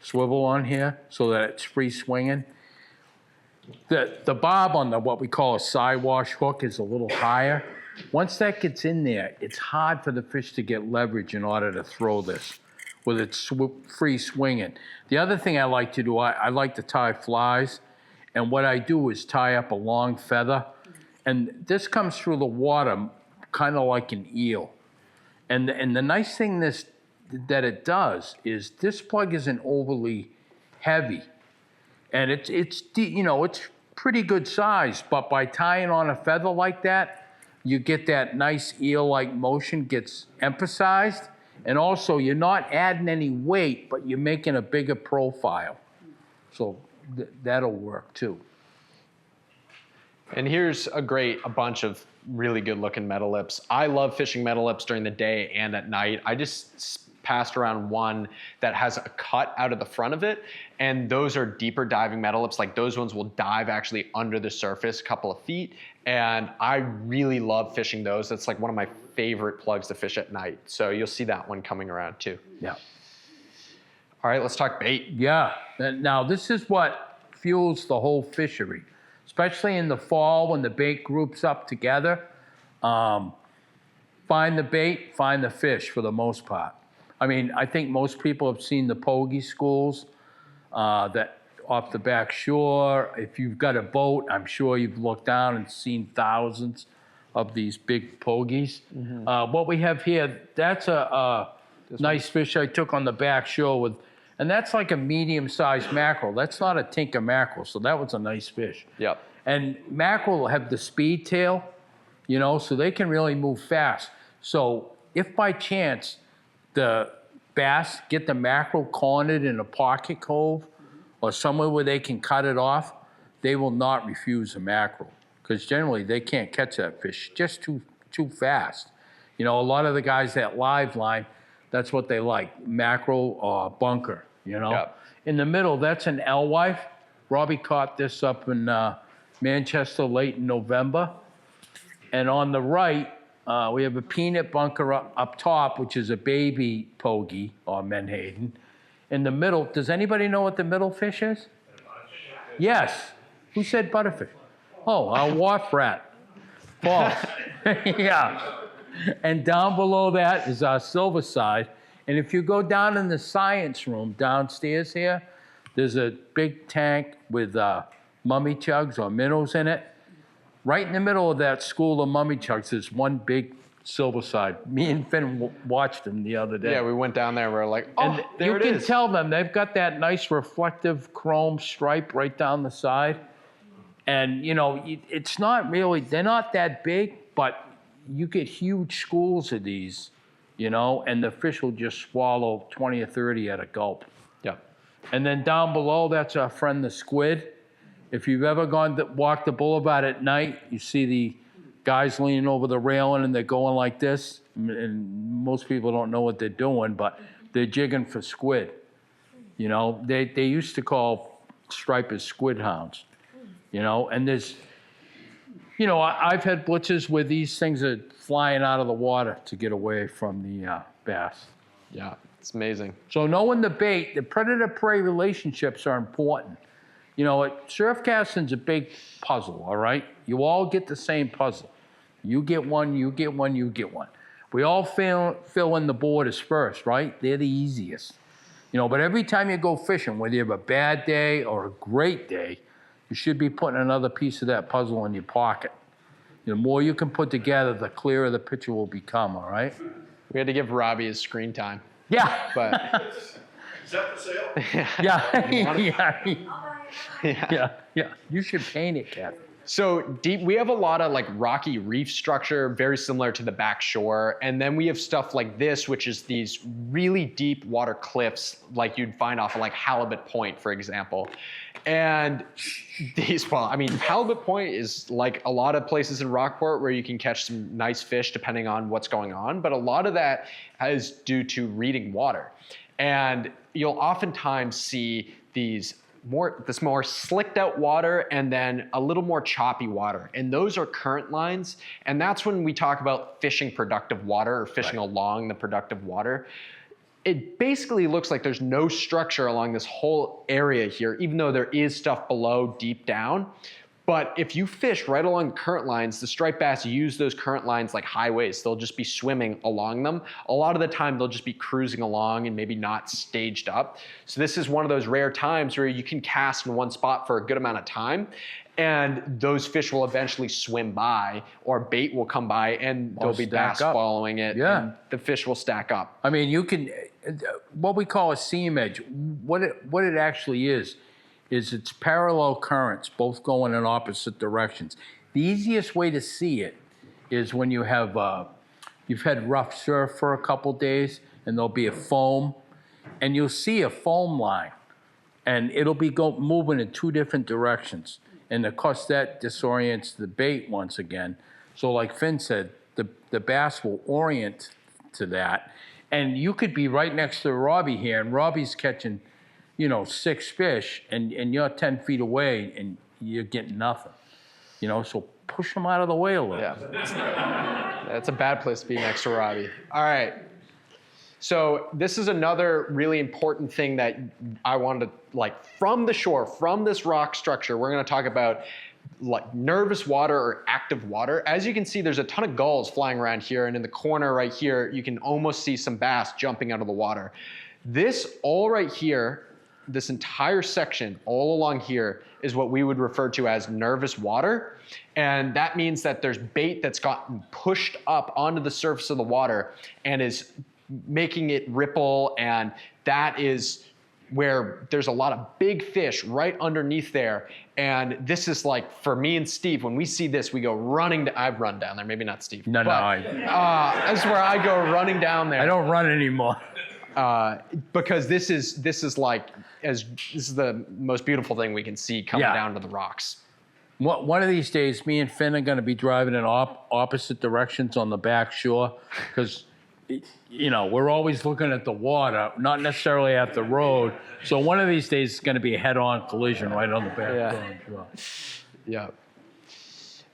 swivel on here so that it's free swinging. The bob on the what we call a side wash hook is a little higher. Once that gets in there, it's hard for the fish to get leverage in order to throw this with its free swinging. The other thing I like to do, I like to tie flies, and what I do is tie up a long feather, and this comes through the water kind of like an eel. And the nice thing that it does is this plug isn't overly heavy, and it's pretty good size. But by tying on a feather like that, you get that nice eel-like motion gets emphasized, and also you're not adding any weight, but you're making a bigger profile. So that'll work too. And here's a bunch of really good looking metal lips. I love fishing metal lips during the day and at night. I just passed around one that has a cut out of the front of it, and those are deeper diving metal lips. Like those ones will dive actually under the surface a couple of feet, and I really love fishing those. That's like one of my favorite plugs to fish at night. So you'll see that one coming around too. Yeah. All right, let's talk bait. Yeah. Now, this is what fuels the whole fishery, especially in the fall when the bait groups up together. Find the bait, find the fish for the most part. I mean, I think most people have seen the pogie schools that off the back shore. If you've got a boat, I'm sure you've looked down and seen thousands of these big pogies. What we have here, that's a nice fish I took on the back shore with, and that's like a medium-sized mackerel. That's not a tinker mackerel, so that was a nice fish. Yep. And mackerel have the speed tail, you know, so they can really move fast. So if by chance the bass get the mackerel cornered in a pocket cove or somewhere where they can cut it off, they will not refuse a mackerel, because generally they can't catch that fish, just too fast. You know, a lot of the guys that live line, that's what they like, mackerel or bunker, you know. Yep. In the middle, that's an alewife. Robbie caught this up in Manchester late in November. And on the right, we have a peanut bunker up top, which is a baby pogie or menhaden. In the middle, does anybody know what the middle fish is? Yes. Who said butterfish? Oh, a wharf rat. False. Yeah. And down below that is our silver side. And if you go down in the science room downstairs here, there's a big tank with mummy chugs or minnows in it. Right in the middle of that school of mummy chugs, there's one big silver side. Me and Finn watched them the other day. Yeah, we went down there. We're like, oh, And there you it can is. tell them they've got that nice reflective chrome stripe right down the side. And, you know, it's not really, they're not that big, but you get huge schools of these, you know, and the fish will just swallow 20 or 30 at a gulp. Yep. And then down below, that's our friend the squid. If you've ever walked the boulevard at night, you see the guys leaning over the railing and they're going like this. And most people don't know what they're doing, but they're jigging for squid. You know, they used to call stripers squid hounds, you know, and there's, you know, I've had blitzes where these things are flying out of the water to get away from the bass. Yeah, it's amazing. So knowing the bait, the predator-prey relationships are important. You know, surfcasting's a big puzzle, all right? You all get the same puzzle. You get one, you get one, you get one. We all fill in the borders first, right? They're the easiest. You know, but every time you go fishing, whether you have a bad day or a great day, you should be putting another piece of that puzzle in your pocket. The more you can put together, the clearer the picture will become, all right? We had to give Robbie his screen time. Yeah. But Is that for sale? Yeah. You should paint it, Kathy. so deep, we have a lot of like rocky reef structure, very similar to the back shore. And then we have stuff like this, which is these really deep water cliffs, like you'd find off of like Halibut Point, for example. And these, well, I mean, Halibut Point is like a lot of places in Rockport where you can catch some nice fish depending on what's going on. But a lot of that is due to reading water. And you'll oftentimes see this more slicked out water and then a little more choppy water. And those are current lines. And that's when we talk about fishing productive water or fishing along the productive water. It basically looks like there's no structure along this whole area here, even though there is stuff below deep down. But if you fish right along current lines, the striped bass use those current lines like highways. They'll just be swimming along them. A lot of the time, they'll just be cruising along and maybe not staged up. So this is one of those rare times where you can cast in one spot for a good amount of time, and those fish will eventually swim by, or bait will come by, and there'll be bass following it, and the fish will stack up. I mean, you can, what we call a seam edge, what it actually is it's parallel currents, both going in opposite directions. The easiest way to see it is when you have, you've had rough surf for a couple days, and there'll be a foam, and you'll see a foam line, and it'll be moving in two different directions. And of course, that disorients the bait once again. So like Finn said, the bass will orient to that. And you could be right next to Robbie here, and Robbie's catching, 6 fish, and you're 10 feet away, and you're getting nothing. So push them out of the way a little. Yeah. That's a bad place to be next to Robbie. All right. So this is another really important thing that I wanted to, from the shore, from this rock structure, we're going to talk about nervous water or active water. As you can see, there's a ton of gulls flying around here, and in the corner right here, you can almost see some bass jumping out of the water. This all right here, this entire section all along here is what we would refer to as nervous water. And that means that there's bait that's gotten pushed up onto the surface of the water and is making it ripple, and that is where there's a lot of big fish right underneath there. And this is for me and Steve, when we see this, we go running. I've run down there, maybe not Steve. No, that's where I go running down there. I don't run anymore. Because this is the most beautiful thing we can see coming down to the rocks. One of these days, me and Finn are going to be driving in opposite directions on the back shore, because we're always looking at the water, not necessarily at the road. So one of these days, it's going to be a head-on collision right on the back shore. Yeah.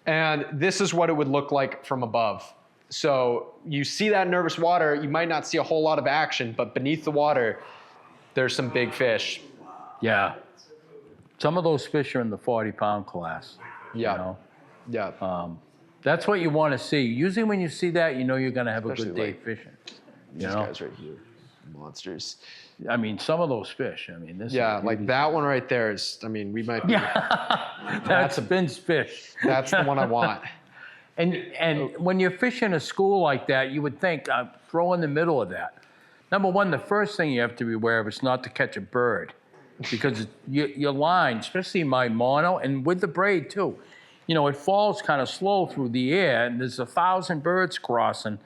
And this is what it would look like from above. So you see that nervous water, you might not see a whole lot of action, but beneath the water, there's some big fish. Yeah. Some of those fish are in the 40-pound class. Yeah. Yeah. That's what you want to see. Usually when you see that, you're going to have Especially a good day fishing. These guys right here, monsters. I mean, some of those fish. This. Yeah, that one right there is. We might be. Yeah, that's Finn's fish. That's the one I want. And when you're fishing a school like that, you would think, throw in the middle of that. Number one, the first thing you have to be aware of is not to catch a bird, because your line, especially my mono, and with the braid too, it falls kind of slow through the air, and there's 1,000 birds crossing.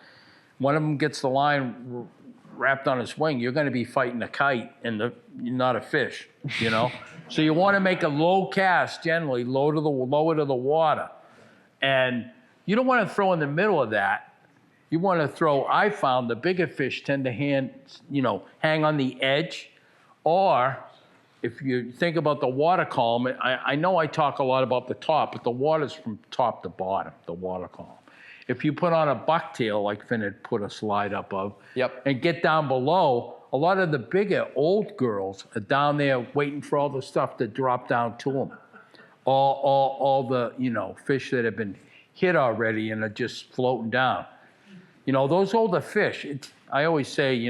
One of them gets the line wrapped on its wing, you're going to be fighting a kite and not a fish, So you want to make a low cast, generally lower to the water, and you don't want to throw in the middle of that. You want to throw. I found the bigger fish tend to hang on the edge, or if you think about the water column, I know I talk a lot about the top, but the water's from top to bottom, the water column. If you put on a bucktail, like Finn had put a slide up of, and get down below, a lot of the bigger old girls are down there waiting for all the stuff to drop down to them. All the fish that have been hit already and are just floating down. Those older fish, I always say,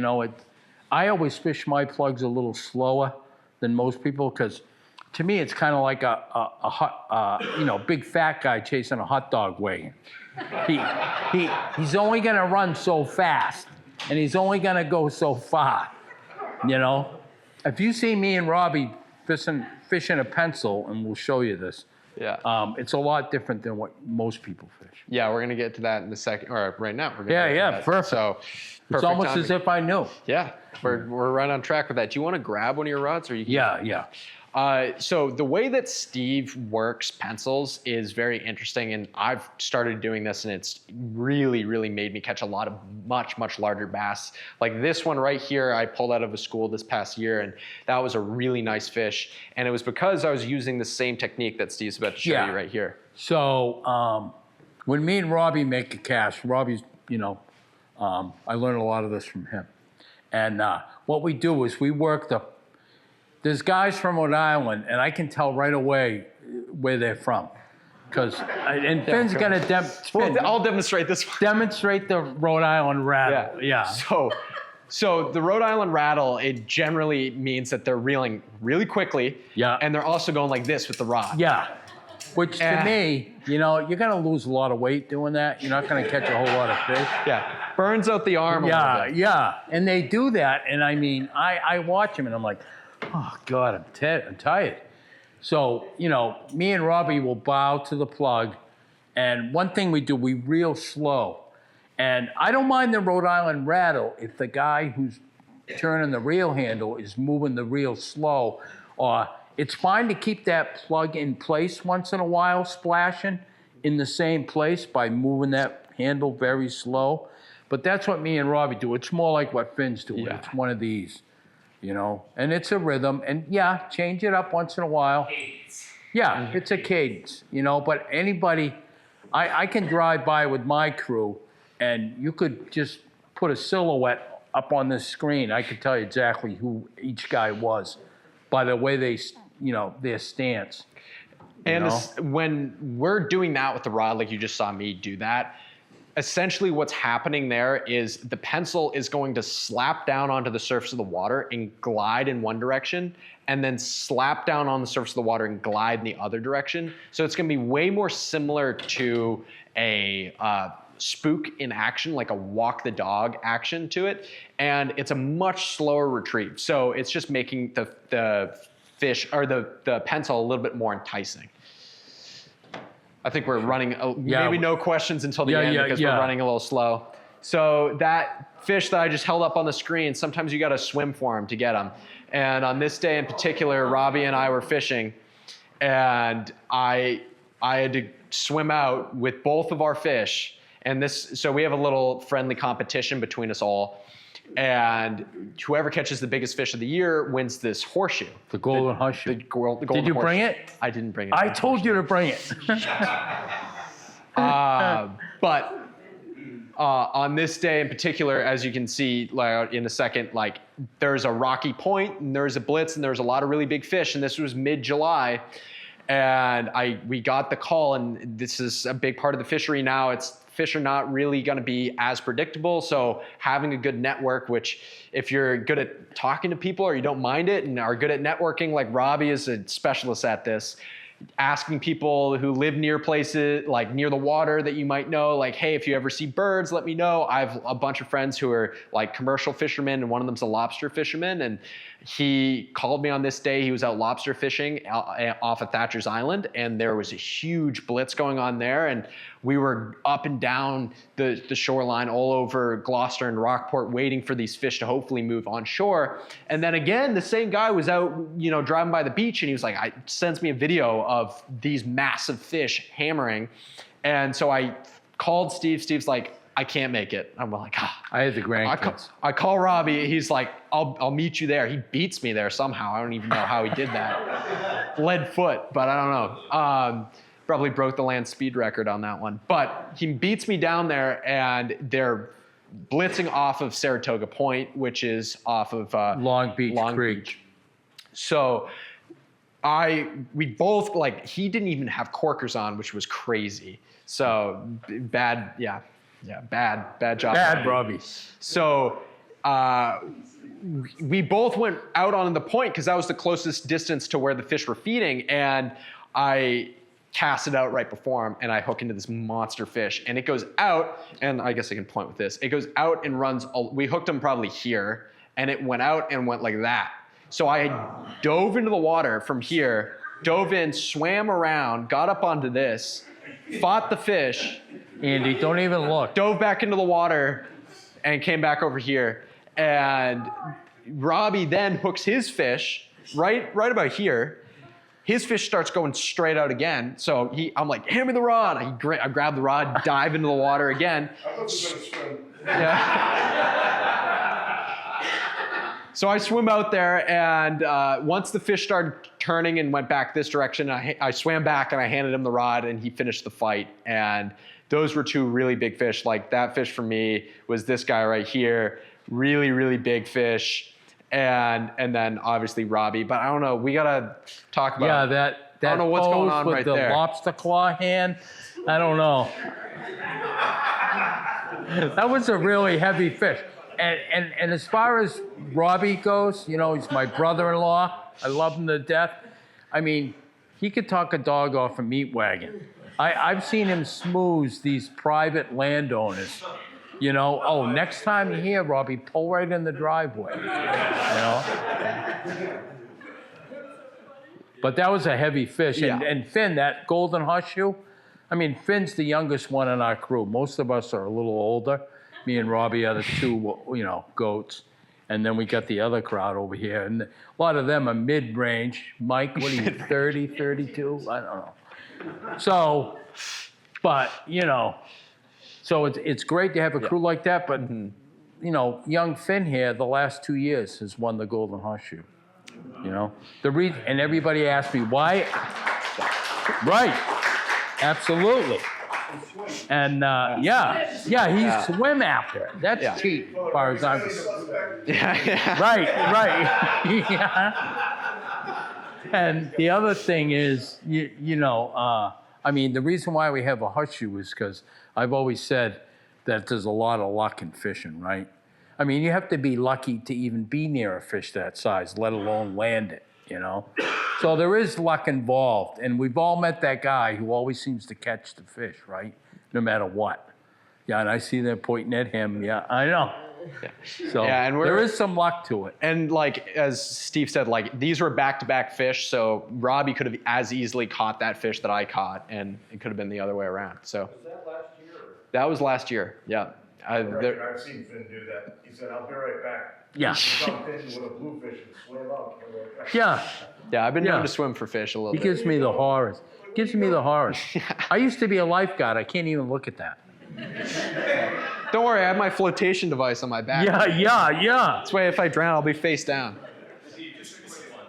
I always fish my plugs a little slower than most people, because to me it's kind of like a big fat guy chasing a hot dog wagon. He's only going to run so fast, and he's only going to go so far. If you see me and Robbie fishing a pencil, and we'll show you this. Yeah. It's a lot different than what most people fish. Yeah, we're gonna get to that in a second, or right now. We're gonna get to that. Perfect. So It's almost as if I knew. Yeah, we're right on track with that. Do you want to grab one of your rods, or you? Yeah. So the way that Steve works pencils is very interesting, and I've started doing this, and it's really, really made me catch a lot of much larger bass. Like this one right here, I pulled out of a school this past year, and that was a really nice fish. And it was because I was using the same technique that Steve's about to show you right here. So when me and Robbie make a cast, Robbie's, I learned a lot of this from him. And what we do is we work there's guys from Rhode Island, and I can tell right away where they're from. And Finn's going to I'll demonstrate this one. Demonstrate the Rhode Island rattle. Yeah. So the Rhode Island rattle, it generally means that they're reeling really quickly. Yeah. And they're also going like this with the rod. Yeah. Which to me, you're going to lose a lot of weight doing that. You're not going to catch a whole lot of fish. Yeah. Burns out the arm a little bit. Yeah. And they do that. And I watch them and I'm like, oh, God, I'm tired. So, me and Robbie will bow to the plug. And one thing we do, we reel slow. And I don't mind the Rhode Island rattle if the guy who's turning the reel handle is moving the reel slow. Or it's fine to keep that plug in place once in a while, splashing in the same place by moving that handle very slow. But that's what me and Robbie do. It's more like what Finn's do. Yeah. It's one of these, and it's a rhythm. And yeah, change it up once in a while. Yeah, it's a cadence, but anybody, I can drive by with my crew and you could just put a silhouette up on this screen. I could tell you exactly who each guy was by the way they, their stance. And when we're doing that with the rod, like you just saw me do that, essentially what's happening there is the pencil is going to slap down onto the surface of the water and glide in one direction, and then slap down on the surface of the water and glide in the other direction. So it's going to be way more similar to a spook in action, like a walk the dog action to it. And it's a much slower retrieve. So it's just making the fish or the pencil a little bit more enticing. I think we're running, maybe no questions until the end because we're running a little slow. So that fish that I just held up on the screen, sometimes you got to swim for them to get them. And on this day in particular, Robbie and I were fishing, and I had to swim out with both of our fish. And so we have a little friendly competition between us all. And whoever catches the biggest fish of the year wins this horseshoe. The golden horseshoe. The golden Did you bring it? I didn't bring it. I told you to bring it. But on this day in particular, as you can see in a second, like there's a rocky point and there's a blitz and there's a lot of really big fish. And this was mid-July. And we got the call, and this is a big part of the fishery now. Fish are not really going to be as predictable. So having a good network, which if you're good at talking to people or you don't mind it and are good at networking, like Robbie is a specialist at this, asking people who live near places, like near the water that you might know, like, hey, if you ever see birds, let me know. I have a bunch of friends who are like commercial fishermen, and one of them's a lobster fisherman. And he called me on this day. He was out lobster fishing off of Thatcher's Island, and there was a huge blitz going on there. And we were up and down the shoreline all over Gloucester and Rockport waiting for these fish to hopefully move on shore. And then again, the same guy was out, driving by the beach, and he was like, sends me a video of these massive fish hammering. And so I called Steve. Steve's like, I can't make it. I'm like, I had the grandkids. I call Robbie. He's like, I'll meet you there. He beats me there somehow. I don't even know how he did that. Lead foot, but I don't know. Probably broke the land speed record on that one. But he beats me down there, and they're blitzing off of Saratoga Point, which is off of Long Beach Creek. So we both, like, he didn't even have corkers on, which was crazy. So bad job. Bad Robbie. So we both went out on the point because that was the closest distance to where the fish were feeding, and I cast it out right before him, and I hook into this monster fish, and it goes out, and I guess I can point with this. It goes out and runs, we hooked him probably here, and it went out and went like that. So I dove into the water from here, dove in, swam around, got up onto this, fought the fish. Andy, don't even look. Dove back into the water and came back over here. And Robbie then hooks his fish right about here. His fish starts going straight out again. So I'm like, hand me the rod. I grab the rod, dive into the water again. I thought you were gonna swim. Yeah. So I swim out there, and once the fish started turning and went back this direction, I swam back and I handed him the rod, and he finished the fight. And those were two really big fish. Like that fish for me was this guy right here, really, really big fish. And then obviously Robbie, but I don't know. We gotta talk about. Yeah, that I don't know what's going on with right the there. lobster claw hand. I don't know. That was a really heavy fish. And as far as Robbie goes, he's my brother-in-law. I love him to death. I mean, he could talk a dog off a meat wagon. I've seen him smooth these private landowners. Next time you're here, Robbie, pull right in the driveway. But that was a heavy fish. Yeah. And Finn, that golden horseshoe, I mean, Finn's the youngest one in our crew. Most of us are a little older. Me and Robbie are the two, goats. And then we got the other crowd over here. And a lot of them are mid-range. Mike, what are you, 30, 32? I don't know. So, but, So it's great to have a crew like that, but you know, young Finn here, the last 2 years has won the Golden Horseshoe. You know, and everybody asks me why. Right, absolutely. And he's swim after. That's cheap, as far as I'm concerned. Right. Yeah. And the other thing is, I mean, the reason why we have a horseshoe is because I've always said that there's a lot of luck in fishing, right? I mean, you have to be lucky to even be near a fish that size, let alone land it, you know? So there is luck involved, and we've all met that guy who always seems to catch the fish, right? No matter what. Yeah, and I see them pointing at him. Yeah, I know. So and there is some luck to it. And like, as Steve said, like these were back-to-back fish, so Robbie could have as easily caught that fish that I caught, and it could have been the other way around. So. Was that last year? That was last year, yeah. I've seen Finn do that. He said, "I'll be right back." Yeah. He jumped in with a bluefish and swam out. Yeah. Yeah, I've been known to swim for fish a little He bit. gives me the horrors. I used to be a lifeguard. I can't even look at that. Don't worry, I have my flotation device on my back. Yeah. This way, if I drown, I'll be face down. Steve, just a quick one.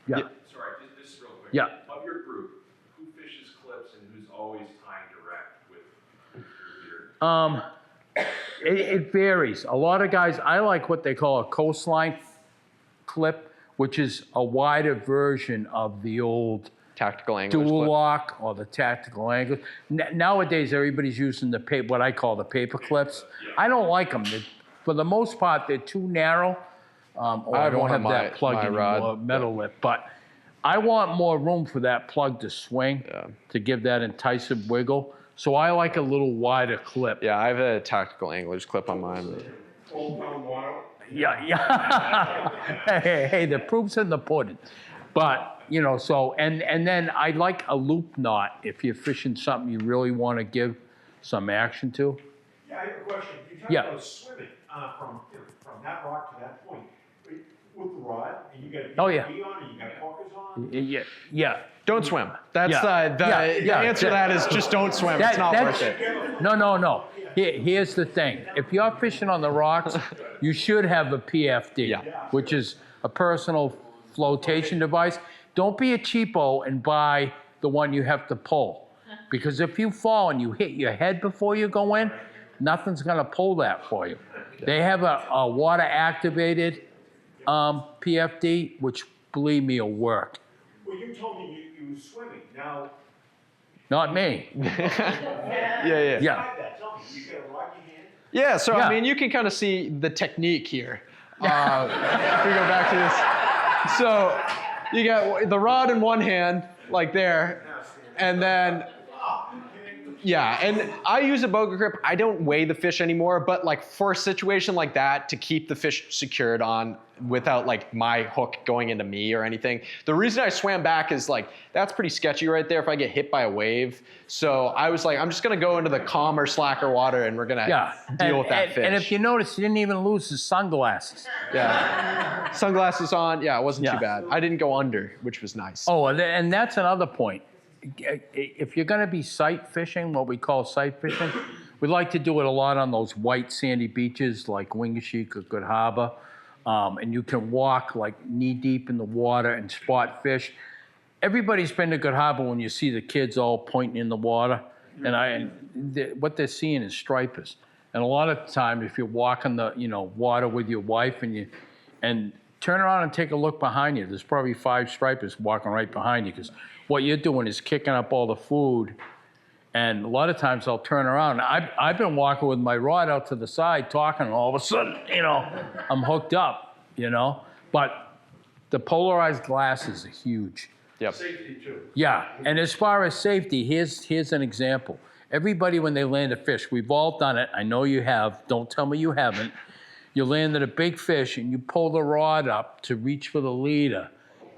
Yeah. Sorry, just real quick. Yeah. Of your group, who fishes clips and who's always tying direct with your leader? It varies. A lot of guys, I like what they call a coastline clip, which is a wider version of the old Tactical anglers. dual clip. lock or the tactical angle. Nowadays, everybody's using what I call the paper clips. I don't like them. For the most part, they're too narrow. I don't have that plug my anymore, rod, metal lip. But I want more room for that plug to swing, to give that enticing wiggle. So I like a little wider clip. Yeah, I have a tactical angler's clip on mine. Old Town Water. Yeah. Hey, the proof's in the pudding. But, you know, so, and then I like a loop knot if you're fishing something you really want to give some action to. Yeah, I have a question. You talked Yeah. about swimming from that rock to that point with the rod, and you got Oh, yeah. on, and you got hookers on. Yeah. Don't swim. That's Yeah. the answer to that is just don't swim. It's not worth it. No. Here's the thing. If you're fishing on the rocks, you should have a PFD, which is a personal flotation device. Don't be a cheapo and buy the one you have to pull. Because if you fall and you hit your head before you go in, nothing's going to pull that for you. They have a water-activated PFD, which, believe me, will work. Well, you told me you were swimming. Now, Not me. Yeah. Yeah. describe that. Tell me, you got a rod in your hand? Yeah, so Yeah. I mean, you can kind of see the technique here. If we go back to this. So you got the rod in one hand, like there, and then, yeah, and I use a boga grip. I don't weigh the fish anymore, but like for a situation like that, to keep the fish secured on without like my hook going into me or anything. The reason I swam back is like, that's pretty sketchy right there if I get hit by a wave. So I was like, I'm just gonna go into the calmer, slacker water and we're gonna deal with that fish. And if you notice, he didn't even lose his sunglasses. Yeah. Sunglasses on. Yeah, it wasn't too Yeah. bad. I didn't go under, which was nice. Oh, and that's another point. If you're going to be sight fishing, what we call sight fishing, we like to do it a lot on those white sandy beaches like Wingasheek or Good Harbor. And you can walk like knee deep in the water and spot fish. Everybody's been to Good Harbor when you see the kids all pointing in the water. What they're seeing is stripers. And a lot of the time, if you're walking the water with your wife and turn around and take a look behind you, there's probably 5 stripers walking right behind you, because what you're doing is kicking up all the food. And a lot of times I'll turn around. I've been walking with my rod out to the side talking, and all of a sudden, I'm hooked up, But the polarized glasses are huge. Yep. Safety too. Yeah, and as far as safety, here's an example. Everybody, when they land a fish, we've all done it. I know you have. Don't tell me you haven't. You landed a big fish and you pull the rod up to reach for the leader.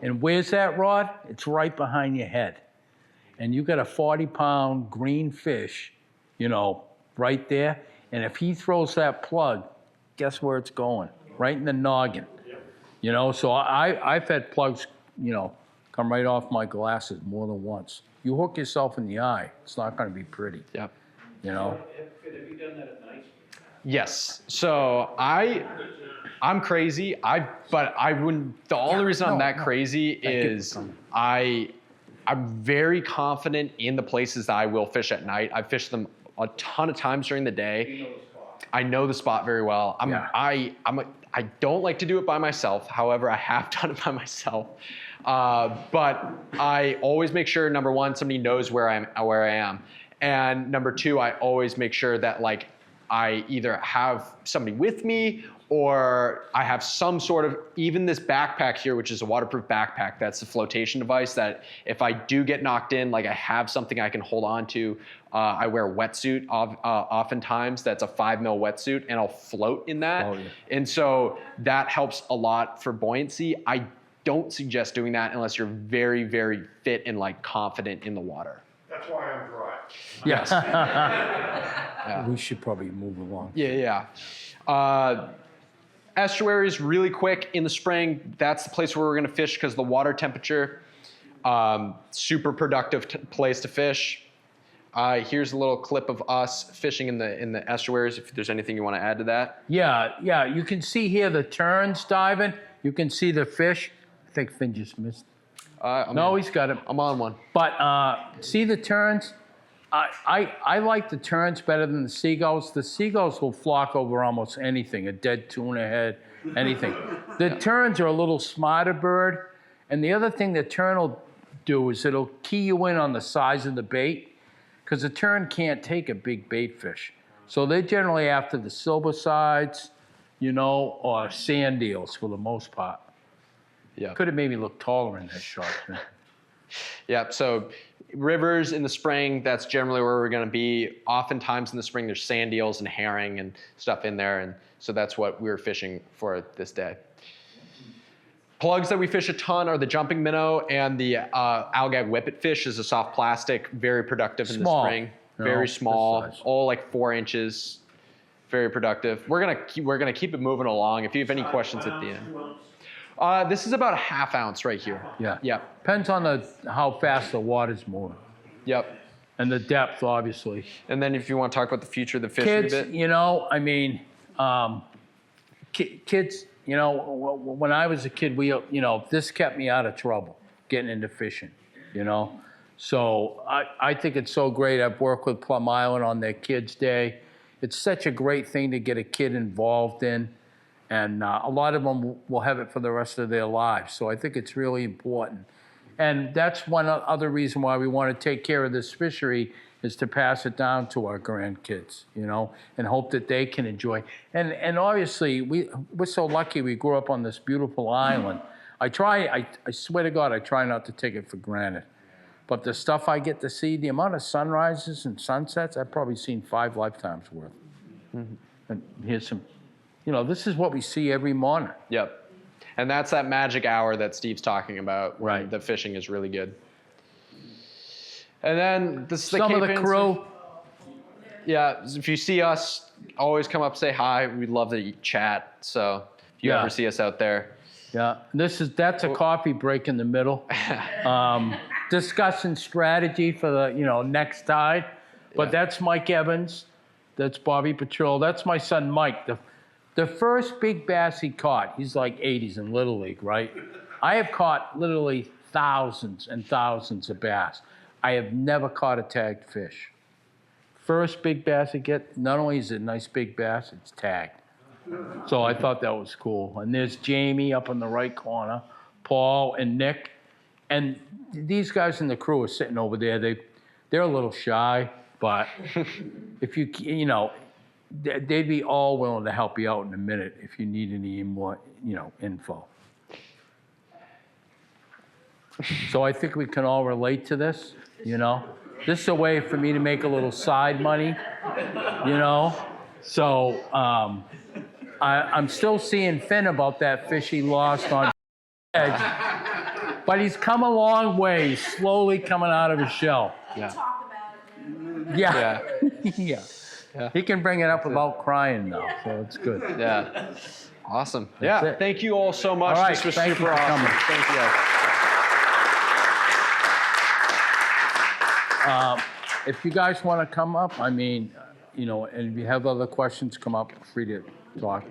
And where's that rod? It's right behind your head. And you got a 40-pound green fish, right there. And if he throws that plug, guess where it's going? Right in the noggin. So I've had plugs, come right off my glasses more than once. You hook yourself in the eye, it's not going to be pretty. Yep. you know? Have you done that at night? Yes. So I'm crazy. But I wouldn't. The only reason I'm that crazy is I'm very confident in the places that I will fish at night. I've fished them a ton of times during the day. I know the spot very well. I don't like to do it by myself. However, I have done it by myself. But I always make sure, number one, somebody knows where I am. And number two, I always make sure that like I either have somebody with me or I have some sort of, even this backpack here, which is a waterproof backpack, that's a flotation device that if I do get knocked in, like I have something I can hold on to. I wear a wetsuit oftentimes, that's a 5 mil wetsuit, and I'll float in that. Oh, yeah. And so that helps a lot for buoyancy. I don't suggest doing that unless you're very, very fit and like confident in the water. That's why I'm dry. Yes. Yeah. We should probably move along. Yeah. Estuaries, really quick in the spring, that's the place where we're gonna fish because the water temperature, super productive place to fish. Here's a little clip of us fishing in the estuaries, if there's anything you wanna add to that. Yeah, you can see here the terns diving. You can see the fish. I think Finn just missed. He's got him. I'm on one. But see the terns? I like the terns better than the seagulls. The seagulls will flock over almost anything, a dead tuna head, anything. The terns are a little smarter bird. And the other thing the tern will do is it'll key you in on the size of the bait, because the tern can't take a big bait fish. So they're generally after the silver sides, or sand eels for the most part. Yeah. Could have made me look taller in that shot. Yeah, so rivers in the spring, that's generally where we're gonna be. Oftentimes in the spring, there's sand eels and herring and stuff in there, and so that's what we're fishing for this day. Plugs that we fish a ton are the jumping minnow and the algag whippet fish is a soft plastic, very productive in the spring. Very small, all like 4 inches, very productive. We're gonna keep it moving along. If you have any questions at the end. This is about a ½ ounce right here. Yeah. Yep. Depends on how fast the water's moving. Yep. And the depth, obviously. And then if you want to talk about the future of the fish Kids, a bit. Kids, when I was a kid, this kept me out of trouble, getting into fishing, So I think it's so great. I've worked with Plum Island on their Kids Day. It's such a great thing to get a kid involved in. And a lot of them will have it for the rest of their lives. So I think it's really important. And that's one other reason why we want to take care of this fishery is to pass it down to our grandkids, and hope that they can enjoy. And obviously, we're so lucky we grew up on this beautiful island. I swear to God, I try not to take it for granted. But the stuff I get to see, the amount of sunrises and sunsets, I've probably seen 5 lifetimes worth. Mm-hmm. And here's some... this is what we see every morning. Yep. And that's that magic hour that Steve's talking about. Right. The fishing is really good. And then this is Some of the crew. Yeah, if you see us, always come up, say hi. We'd love to chat. So if you ever see us out there. Yeah, that's a coffee break in the middle. Discussing strategy for the next tide. But that's Mike Evans. That's Bobby Patrol. That's my son Mike. The first big bass he caught, he's like 80s in Little League, right? I have caught literally thousands and thousands of bass. I have never caught a tagged fish. First big bass I get, not only is it a nice big bass, it's tagged. So I thought that was cool. And there's Jamie up in the right corner, Paul and Nick. And these guys in the crew are sitting over there. They're a little shy, but if they'd be all willing to help you out in a minute if you need any more, info. So I think we can all relate to this, This is a way for me to make a little side money, So I'm still seeing Finn about that fish he lost on edge. But he's come a long way. He's slowly coming out of his shell. Yeah. Talk about it. Yeah. Yeah. He can bring it up without crying now, so it's good. Yeah. Awesome. That's it. Thank you all so much. All right, This was thank you super for awesome. coming. Thank you. if you guys want to come up, I mean, you know, and if you have other questions, come up, free to talk.